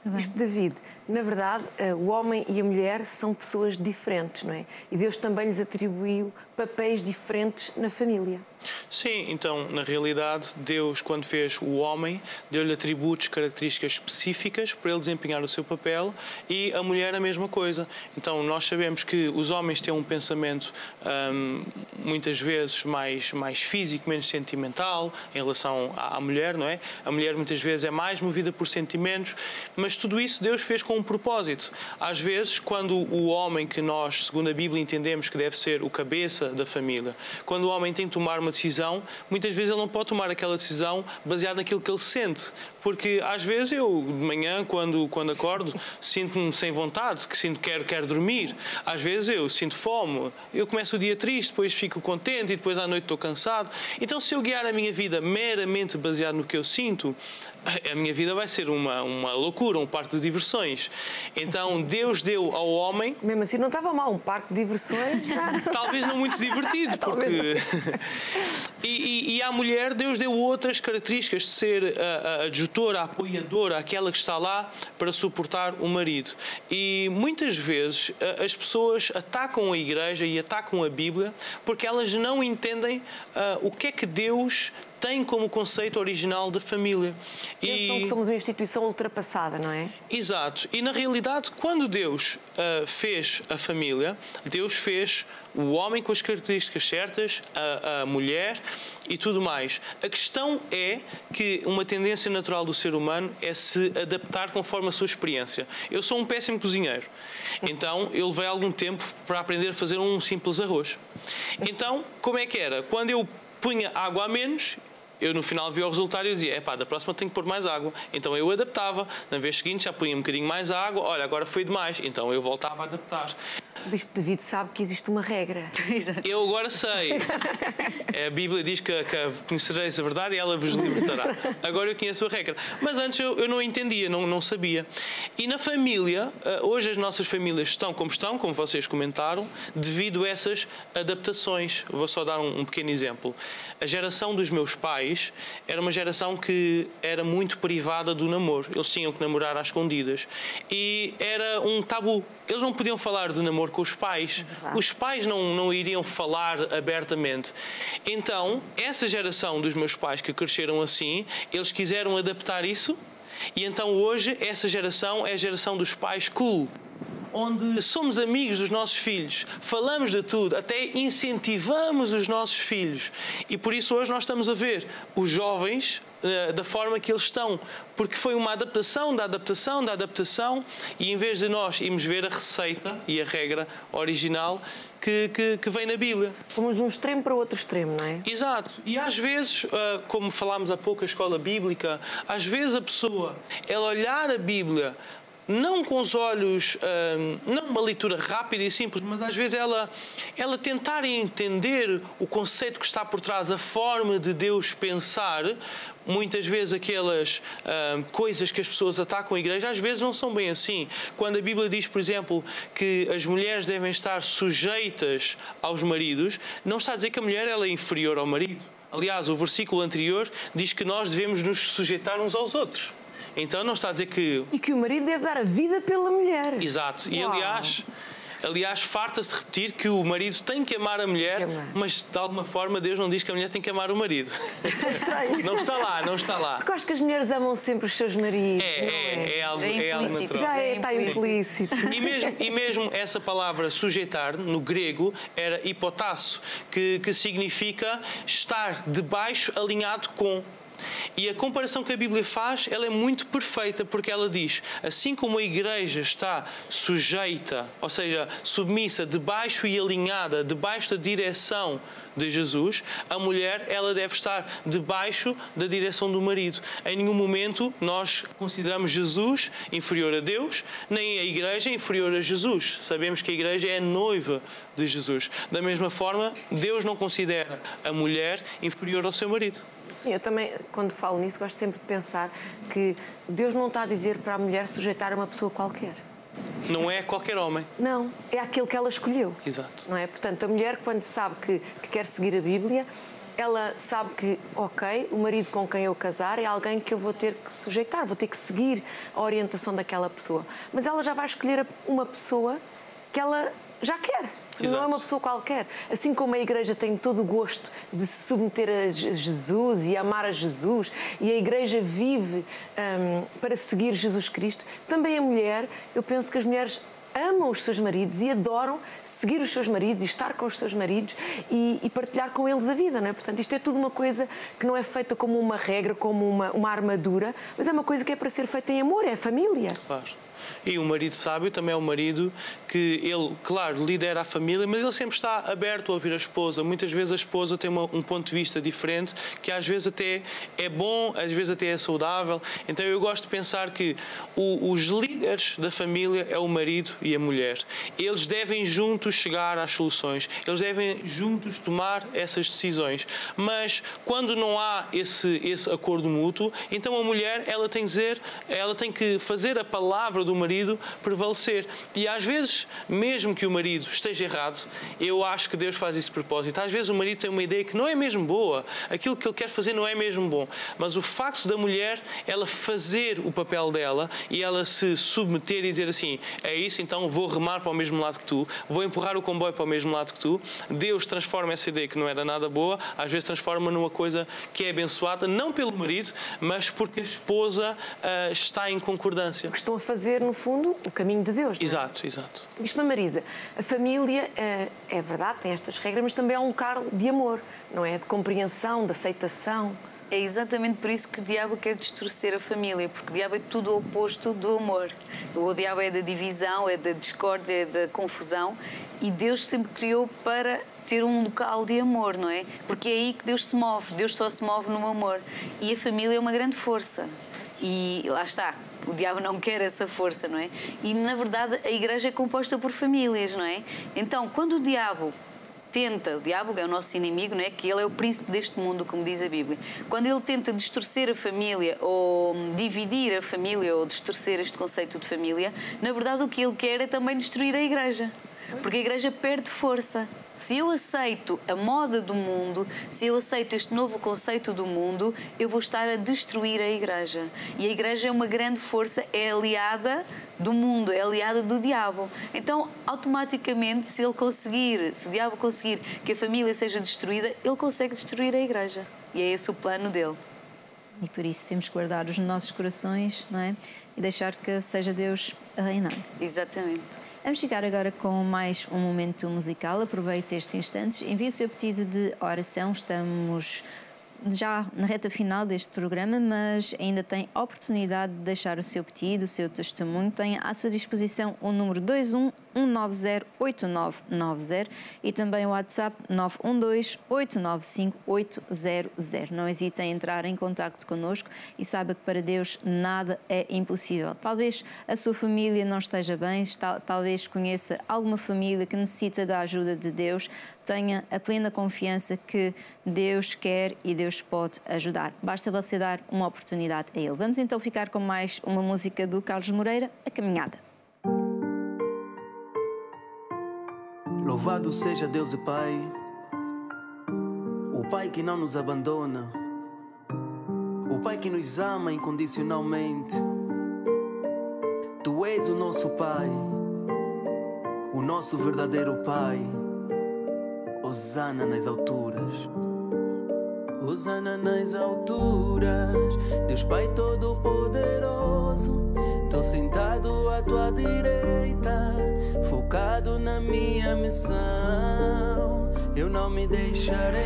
B: Bispo David, na verdade, o homem e a mulher são pessoas diferentes, não é? E Deus também lhes atribuiu papéis diferentes na família.
F: Sim, então, na realidade, Deus, quando fez o homem, deu-lhe atributos, características específicas para ele desempenhar o seu papel, e a mulher a mesma coisa. Então, nós sabemos que os homens têm um pensamento muitas vezes mais físico, menos sentimental em relação à mulher, não é? A mulher muitas vezes é mais movida por sentimentos, mas tudo isso Deus fez com um propósito. Às vezes, quando o homem, que nós, segundo a Bíblia, entendemos que deve ser o cabeça da família, quando o homem tem que tomar uma decisão, muitas vezes ele não pode tomar aquela decisão baseada naquilo que ele sente, porque às vezes eu, de manhã, quando acordo, sinto-me sem vontade, que sinto que quero dormir. Às vezes eu sinto fome, eu começo o dia triste, depois fico contente e depois à noite estou cansado. Então, se eu guiar a minha vida meramente baseado no que eu sinto, a minha vida vai ser uma loucura, um parque de diversões. Então, Deus deu ao homem...
B: Mesmo assim, não estava mal, um parque de diversões.
F: Talvez não muito divertido, porque... E à mulher, Deus deu outras características de ser a adjutora, a apoiadora, aquela que está lá para suportar o marido. E muitas vezes as pessoas atacam a Igreja e atacam a Bíblia porque elas não entendem o que é que Deus tem como conceito original da família.
B: Pensam que somos uma instituição ultrapassada, não é?
F: Exato. E na realidade, quando Deus fez a família, Deus fez o homem com as características certas, a mulher e tudo mais. A questão é que uma tendência natural do ser humano é se adaptar conforme a sua experiência. Eu sou um péssimo cozinheiro, então eu levei algum tempo para aprender a fazer um simples arroz. Então, como é que era? Quando eu punha água a menos, eu no final via o resultado e dizia, da próxima tenho que pôr mais água. Então eu adaptava, na vez seguinte já punha um bocadinho mais água, olha, agora foi demais, então eu voltava a adaptar.
B: O Bispo David sabe que existe uma regra.
F: Eu agora sei. A Bíblia diz que conhecereis a verdade e ela vos libertará. Agora eu conheço a regra. Mas antes eu não entendia, não sabia. E na família, hoje as nossas famílias estão, como vocês comentaram, devido a essas adaptações. Eu vou só dar um pequeno exemplo. A geração dos meus pais era uma geração que era muito privada do namoro. Eles tinham que namorar às escondidas. E era um tabu. Eles não podiam falar de namoro com os pais. Os pais não iriam falar abertamente. Então, essa geração dos meus pais que cresceram assim, eles quiseram adaptar isso. E então hoje essa geração é a geração dos pais cool. onde somos amigos dos nossos filhos, falamos de tudo, até incentivamos os nossos filhos. E por isso hoje nós estamos a ver os jovens da forma que eles estão, porque foi uma adaptação da adaptação da adaptação, e em vez de nós irmos ver a receita e a regra original que vem na Bíblia.
B: Fomos de um extremo para o outro extremo, não é?
F: Exato. E às vezes, como falámos há pouco, a escola bíblica, às vezes a pessoa, ela olhar a Bíblia não com os olhos, não uma leitura rápida e simples, mas às vezes ela tentar entender o conceito que está por trás, a forma de Deus pensar. Muitas vezes aquelas coisas que as pessoas atacam a igreja, às vezes não são bem assim. Quando a Bíblia diz, por exemplo, que as mulheres devem estar sujeitas aos maridos, não está a dizer que a mulher ela é inferior ao marido. Aliás, o versículo anterior diz que nós devemos nos sujeitar uns aos outros. Então não está a dizer que...
B: E que o marido deve dar a vida pela mulher.
F: Exato. E aliás, farta-se de repetir que o marido tem que amar a mulher, mas de alguma forma Deus não diz que a mulher tem que amar o marido.
B: Isso é estranho.
F: Não está lá, não está lá.
B: Porque eu acho que as mulheres amam sempre os seus maridos.
F: É algo natural.
B: Já está implícito.
F: E mesmo essa palavra sujeitar, no grego, era hipotasso, que significa estar debaixo, alinhado com. E a comparação que a Bíblia faz, ela é muito perfeita, porque ela diz, assim como a igreja está sujeita, ou seja, submissa, debaixo e alinhada, debaixo da direção de Jesus, a mulher, ela deve estar debaixo da direção do marido. Em nenhum momento nós consideramos Jesus inferior a Deus, nem a igreja inferior a Jesus. Sabemos que a igreja é a noiva de Jesus. Da mesma forma, Deus não considera a mulher inferior ao seu marido.
B: Sim, eu também, quando falo nisso, gosto sempre de pensar que Deus não está a dizer para a mulher sujeitar a uma pessoa qualquer.
F: Não é qualquer homem.
B: Não, é aquele que ela escolheu.
F: Exato.
B: Não é? Portanto, a mulher, quando sabe que quer seguir a Bíblia, ela sabe que, ok, o marido com quem eu casar é alguém que eu vou ter que sujeitar, vou ter que seguir a orientação daquela pessoa. Mas ela já vai escolher uma pessoa que ela já quer. Exato. Não é uma pessoa qualquer. Assim como a Igreja tem todo o gosto de se submeter a Jesus e amar a Jesus, e a Igreja vive para seguir Jesus Cristo, também a mulher, eu penso que as mulheres amam os seus maridos e adoram seguir os seus maridos e estar com os seus maridos e partilhar com eles a vida, não é? Portanto, isto é tudo uma coisa que não é feita como uma regra, como uma armadura, mas é uma coisa que é para ser feita em amor, é a família.
F: Claro. E o marido sábio também é um marido que ele, claro, lidera a família, mas ele sempre está aberto a ouvir a esposa. Muitas vezes a esposa tem um ponto de vista diferente, que às vezes até é bom, às vezes até é saudável. Então eu gosto de pensar que os líderes da família é o marido e a mulher. Eles devem juntos chegar às soluções, eles devem juntos tomar essas decisões. Mas quando não há esse acordo mútuo, então a mulher ela tem que fazer a palavra do marido prevalecer. E às vezes, mesmo que o marido esteja errado, eu acho que Deus faz isso de propósito. Às vezes o marido tem uma ideia que não é mesmo boa, aquilo que ele quer fazer não é mesmo bom, mas o facto da mulher, ela fazer o papel dela e ela se submeter e dizer assim, é isso, então vou remar para o mesmo lado que tu, vou empurrar o comboio para o mesmo lado que tu, Deus transforma essa ideia que não era nada boa, às vezes transforma numa coisa que é abençoada, não pelo marido, mas porque a esposa está em concordância.
B: O que estão a fazer, no fundo, o caminho de Deus. Não é?
F: Exato, exato.
B: Bispa Marisa, a família, é verdade, tem estas regras, mas também é um lugar de amor, não é? De compreensão, de aceitação.
G: É exatamente por isso que o diabo quer distorcer a família, porque o diabo é tudo o oposto do amor. O diabo é da divisão, é da discórdia, é da confusão, e Deus sempre criou para ter um local de amor, não é? Porque é aí que Deus se move, Deus só se move no amor. E a família é uma grande força. E lá está, o diabo não quer essa força, não é? E, na verdade, a igreja é composta por famílias, não é? Então, quando o diabo é o nosso inimigo, não é? Que ele é o príncipe deste mundo, como diz a Bíblia. Quando ele tenta distorcer a família ou dividir a família ou distorcer este conceito de família, na verdade o que ele quer é também destruir a igreja. Porque a igreja perde força. Se eu aceito a moda do mundo, se eu aceito este novo conceito do mundo, eu vou estar a destruir a igreja. E a igreja é uma grande força, é aliada do mundo, é aliada do diabo. Então, automaticamente, se o diabo conseguir que a família seja destruída, ele consegue destruir a igreja. E é esse o plano dele.
A: E por isso temos que guardar os nossos corações, não é? E deixar que seja Deus a reinar.
G: Exatamente.
A: Vamos chegar agora com mais um momento musical. Aproveite estes instantes, envie o seu pedido de oração. Estamos já na reta final deste programa, mas ainda tem a oportunidade de deixar o seu pedido, o seu testemunho. Tem à sua disposição o número 211908990 e também o WhatsApp 912-895-800. Não hesite em entrar em contacto connosco e saiba que para Deus nada é impossível. Talvez a sua família não esteja bem, talvez conheça alguma família que necessita da ajuda de Deus. Tenha a plena confiança que Deus quer e Deus pode ajudar. Basta você dar uma oportunidade a Ele. Vamos então ficar com mais uma música do Carlos Moreira, A Caminhada.
H: Louvado seja Deus e Pai, o Pai que não nos abandona, o Pai que nos ama incondicionalmente. Tu és o nosso Pai, o nosso verdadeiro Pai. Hosana nas alturas, Hosana nas alturas. Deus Pai Todo-Poderoso, tô sentado à tua direita, focado na minha missão. Eu não me deixarei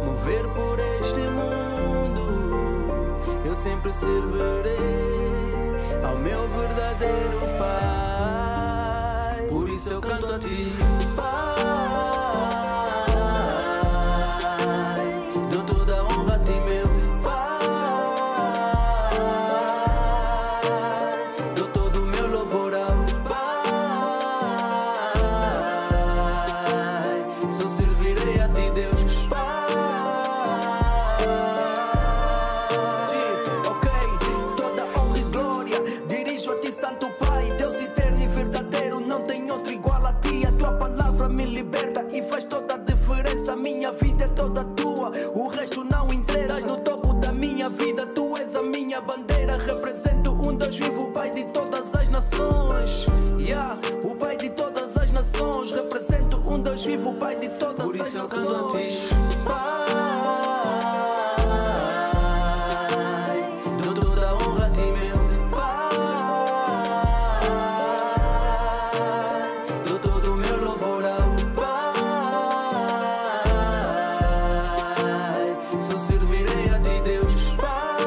H: mover por este mundo, eu sempre servirei ao meu verdadeiro Pai. Por isso eu canto a ti, Pai. O Pai de todas as nações, represento um Deus vivo, o Pai de todas as nações. Por isso eu canto a ti, Pai. Dou toda a honra a ti, meu Pai. Dou todo o meu louvor ao Pai. Só servirei a ti, Deus, Pai.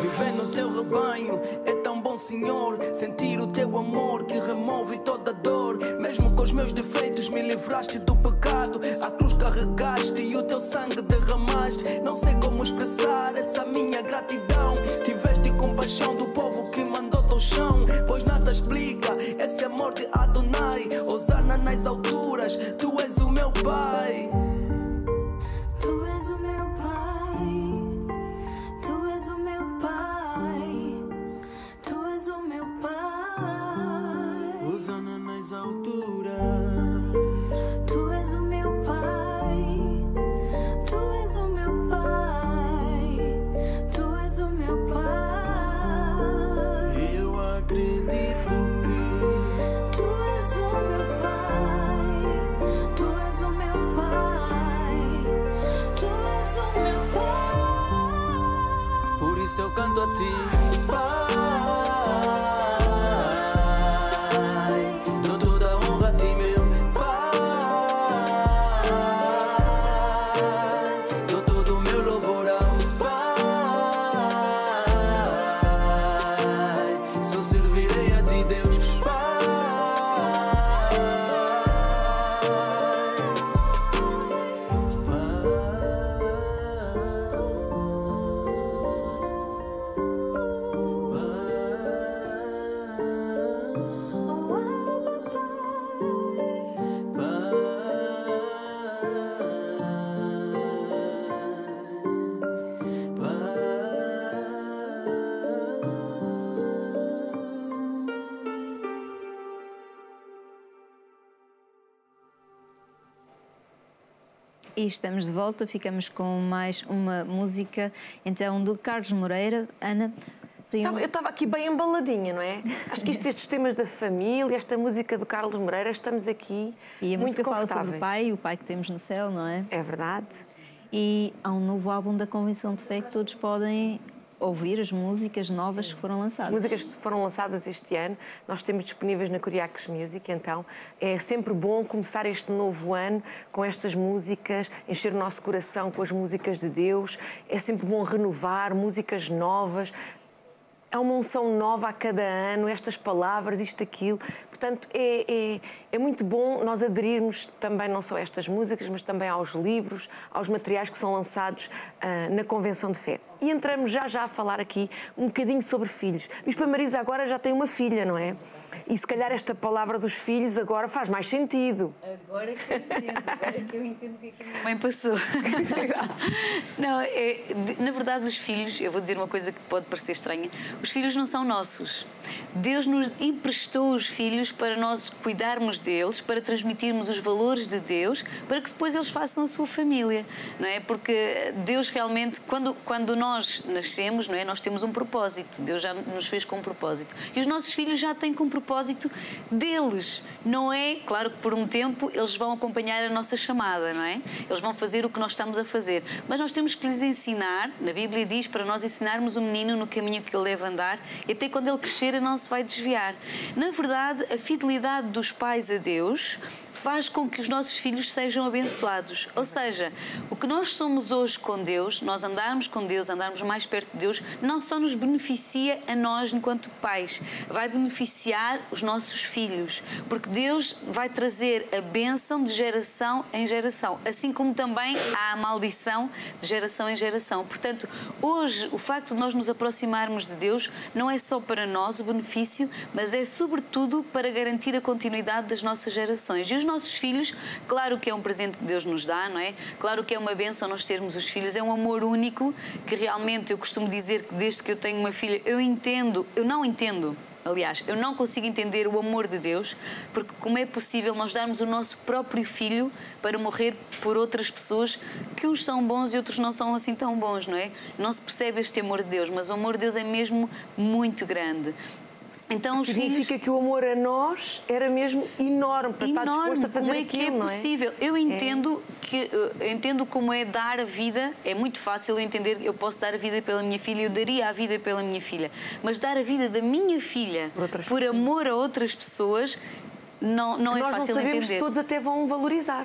H: Viver no teu rebanho é tão bom, Senhor. Sentir o teu amor que remove toda dor. Mesmo com os meus defeitos me livraste do pecado. A cruz carregaste e o teu sangue derramaste. Não sei como expressar essa minha gratidão. Tiveste compaixão do povo que mandou-te ao chão, pois nada explica esse amor de Adonai. Hosana nas alturas, tu és o meu Pai.
I: Tu és o meu Pai, tu és o meu Pai, tu és o meu Pai.
H: Hosana nas alturas,
I: tu és o meu Pai, tu és o meu Pai, tu és o meu Pai.
H: eu acredito que
I: Tu és o meu Pai, tu és o meu Pai, tu és o meu Pai.
H: por isso eu canto a ti, Pai. Dou toda a honra a ti, meu Pai. Dou todo o meu louvor ao Pai. Só servirei a ti, Deus, Pai.
A: E estamos de volta, ficamos com mais uma música, então, do Carlos Moreira. Ana?
B: Eu estava aqui bem embaladinha, não é? Acho que estes temas da família, esta música do Carlos Moreira, estamos aqui
A: E a
B: muito
A: música fala sobre
B: confortáveis.
A: o pai que temos no céu, não é?
B: É verdade.
A: e há um novo álbum da Convenção de Fé que todos podem ouvir, as músicas novas que foram lançadas.
B: Músicas que foram lançadas este ano, nós temos disponíveis na Curiacos Music, então é sempre bom começar este novo ano com estas músicas, encher o nosso coração com as músicas de Deus, é sempre bom renovar músicas novas. É uma unção nova a cada ano, estas palavras, isto, aquilo. Portanto, é muito bom nós aderirmos também não só a estas músicas, mas também aos livros, aos materiais que são lançados na Convenção de Fé. E entramos já a falar aqui um bocadinho sobre filhos. Bispa Marisa agora já tem uma filha, não é? E se calhar esta palavra dos filhos agora faz mais sentido.
G: Agora que eu entendo o que a minha mãe passou. Não, na verdade, os filhos, eu vou dizer uma coisa que pode parecer estranha, os filhos não são nossos. Deus nos emprestou os filhos para nós cuidarmos deles, para transmitirmos os valores de Deus, para que depois eles façam a sua família, não é? Porque Deus realmente, quando nós nascemos, não é? Nós temos um propósito, Deus já nos fez com um propósito. E os nossos filhos já têm com um propósito deles, não é? Claro que por um tempo eles vão acompanhar a nossa chamada, não é? Eles vão fazer o que nós estamos a fazer, mas nós temos que lhes ensinar, na Bíblia diz, para nós ensinarmos o menino no caminho que ele deve andar, e até quando ele crescer não se vai desviar. Na verdade, a fidelidade dos pais a Deus faz com que os nossos filhos sejam abençoados. Ou seja, o que nós somos hoje com Deus, nós andarmos com Deus, andarmos mais perto de Deus, não só nos beneficia a nós enquanto pais, vai beneficiar os nossos filhos, porque Deus vai trazer a bênção de geração em geração, assim como também há a maldição de geração em geração. Portanto, hoje, o facto de nós nos aproximarmos de Deus não é só para nós o benefício, mas é sobretudo para garantir a continuidade das nossas gerações. E os nossos filhos, claro que é um presente que Deus nos dá, não é? Claro que é uma bênção nós termos os filhos, é um amor único que realmente eu costumo dizer que desde que eu tenho uma filha eu não consigo entender o amor de Deus, porque como é possível nós darmos o nosso próprio filho para morrer por outras pessoas que uns são bons e outros não são assim tão bons, não é? Não se percebe este amor de Deus, mas o amor de Deus é mesmo muito grande. Então,
B: significa que o amor a nós era mesmo enorme, para estar disposto a fazer aquilo, não é?
G: Como é que é possível? Eu entendo como é dar a vida, é muito fácil eu entender, eu posso dar a vida pela minha filha, eu daria a vida pela minha filha, mas dar a vida da minha filha por amor a outras pessoas, não é fácil entender. Nós não sabemos se
B: todos até vão valorizar.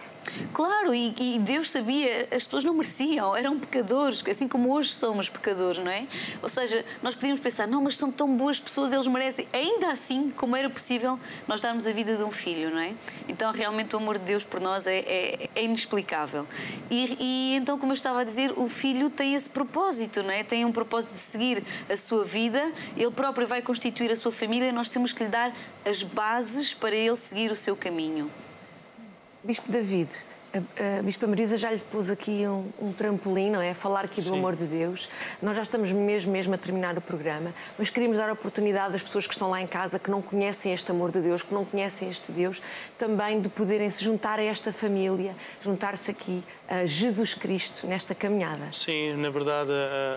G: Claro, e Deus sabia, as pessoas não mereciam, eram pecadores, assim como hoje somos pecadores, não é? Ou seja, nós podíamos pensar, não, mas são tão boas pessoas, eles merecem. Ainda assim, como era possível nós darmos a vida de um filho, não é? Então, realmente, o amor de Deus por nós é inexplicável. E então, como eu estava a dizer, o filho tem esse propósito, não é? Tem um propósito de seguir a sua vida, ele próprio vai constituir a sua família e nós temos que lhe dar as bases para ele seguir o seu caminho.
B: Bispo David, a Bispa Marisa já lhe pôs aqui um trampolim, não é? A falar aqui do amor de Deus. Nós já estamos mesmo a terminar o programa, mas queríamos dar a oportunidade às pessoas que estão lá em casa, que não conhecem este amor de Deus, que não conhecem este Deus, também de poderem se juntar a esta família, juntar-se aqui a Jesus Cristo nesta caminhada.
F: Sim, na verdade,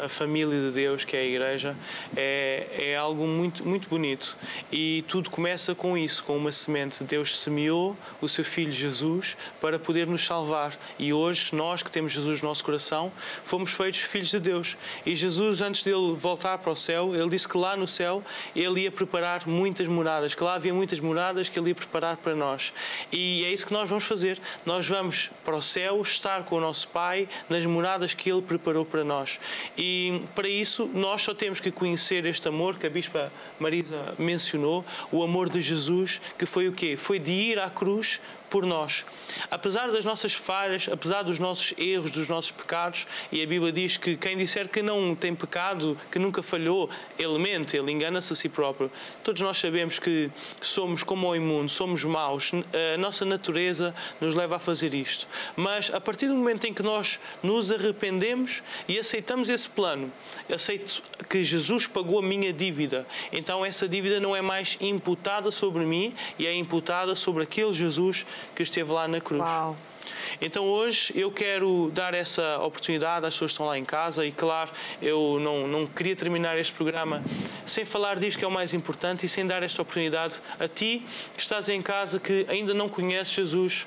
F: a família de Deus, que é a Igreja, é algo muito bonito. E tudo começa com isso, com uma semente. Deus semeou o seu Filho Jesus para poder nos salvar. E hoje, nós que temos Jesus no nosso coração, fomos feitos filhos de Deus. E Jesus, antes dele voltar para o céu, ele disse que lá no céu ele ia preparar muitas moradas, que lá havia muitas moradas que ele ia preparar para nós. E é isso que nós vamos fazer. Nós vamos para o céu, estar com o nosso Pai nas moradas que ele preparou para nós. E para isso, nós só temos que conhecer este amor que a Bispa Marisa mencionou, o amor de Jesus, que foi o quê? Foi de ir à cruz por nós. Apesar das nossas falhas, apesar dos nossos erros, dos nossos pecados, e a Bíblia diz que quem disser que não tem pecado, que nunca falhou, ele mente, ele engana-se a si próprio. Todos nós sabemos que somos como o imundo, somos maus, a nossa natureza nos leva a fazer isto. Mas a partir do momento em que nós nos arrependemos e aceitamos esse plano, aceito que Jesus pagou a minha dívida, então essa dívida não é mais imputada sobre mim e é imputada sobre aquele Jesus que esteve lá na cruz.
B: Uau.
F: Então hoje eu quero dar essa oportunidade às pessoas que estão lá em casa e claro, eu não queria terminar este programa sem falar disto que é o mais importante e sem dar esta oportunidade a ti que estás em casa, que ainda não conheces Jesus.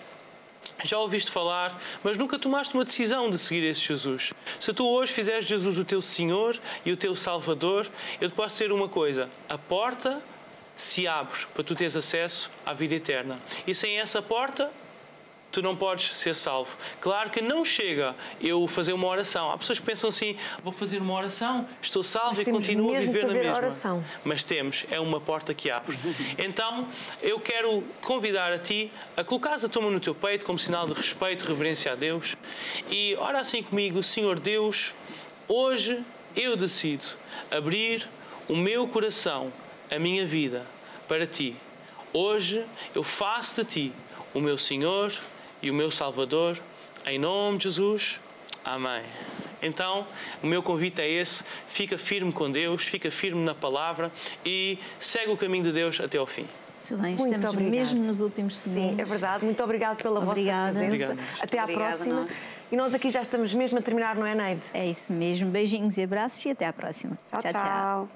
F: já ouviste falar, mas nunca tomaste uma decisão de seguir esse Jesus. Se tu hoje fizeres Jesus o teu Senhor e o teu Salvador, eu te posso dizer uma coisa: a porta se abre para tu teres acesso à vida eterna. E sem essa porta, tu não podes ser salvo. Claro que não chega eu fazer uma oração. Há pessoas que pensam assim: vou fazer uma oração, estou salvo e continuo a viver na mesma.
B: Oração.
F: Mas é uma porta que abre. Então, eu quero convidar a ti a colocares a tua mão no teu peito como sinal de respeito, reverência a Deus, e ora assim comigo: Senhor Deus, hoje eu decido abrir o meu coração, a minha vida, para ti. Hoje eu faço de ti o meu Senhor e o meu Salvador, em nome de Jesus. Amém. Então, o meu convite é esse: fica firme com Deus, fica firme na palavra e segue o caminho de Deus até ao fim.
A: Muito bem, estamos mesmo nos últimos segundos.
B: Sim, é verdade. Muito obrigado pela vossa presença.
F: Obrigado.
B: Até à próxima. E nós aqui já estamos mesmo a terminar, não é, Neide?
A: É isso mesmo. Beijinhos e abraços e até à próxima.
B: Tchau, tchau.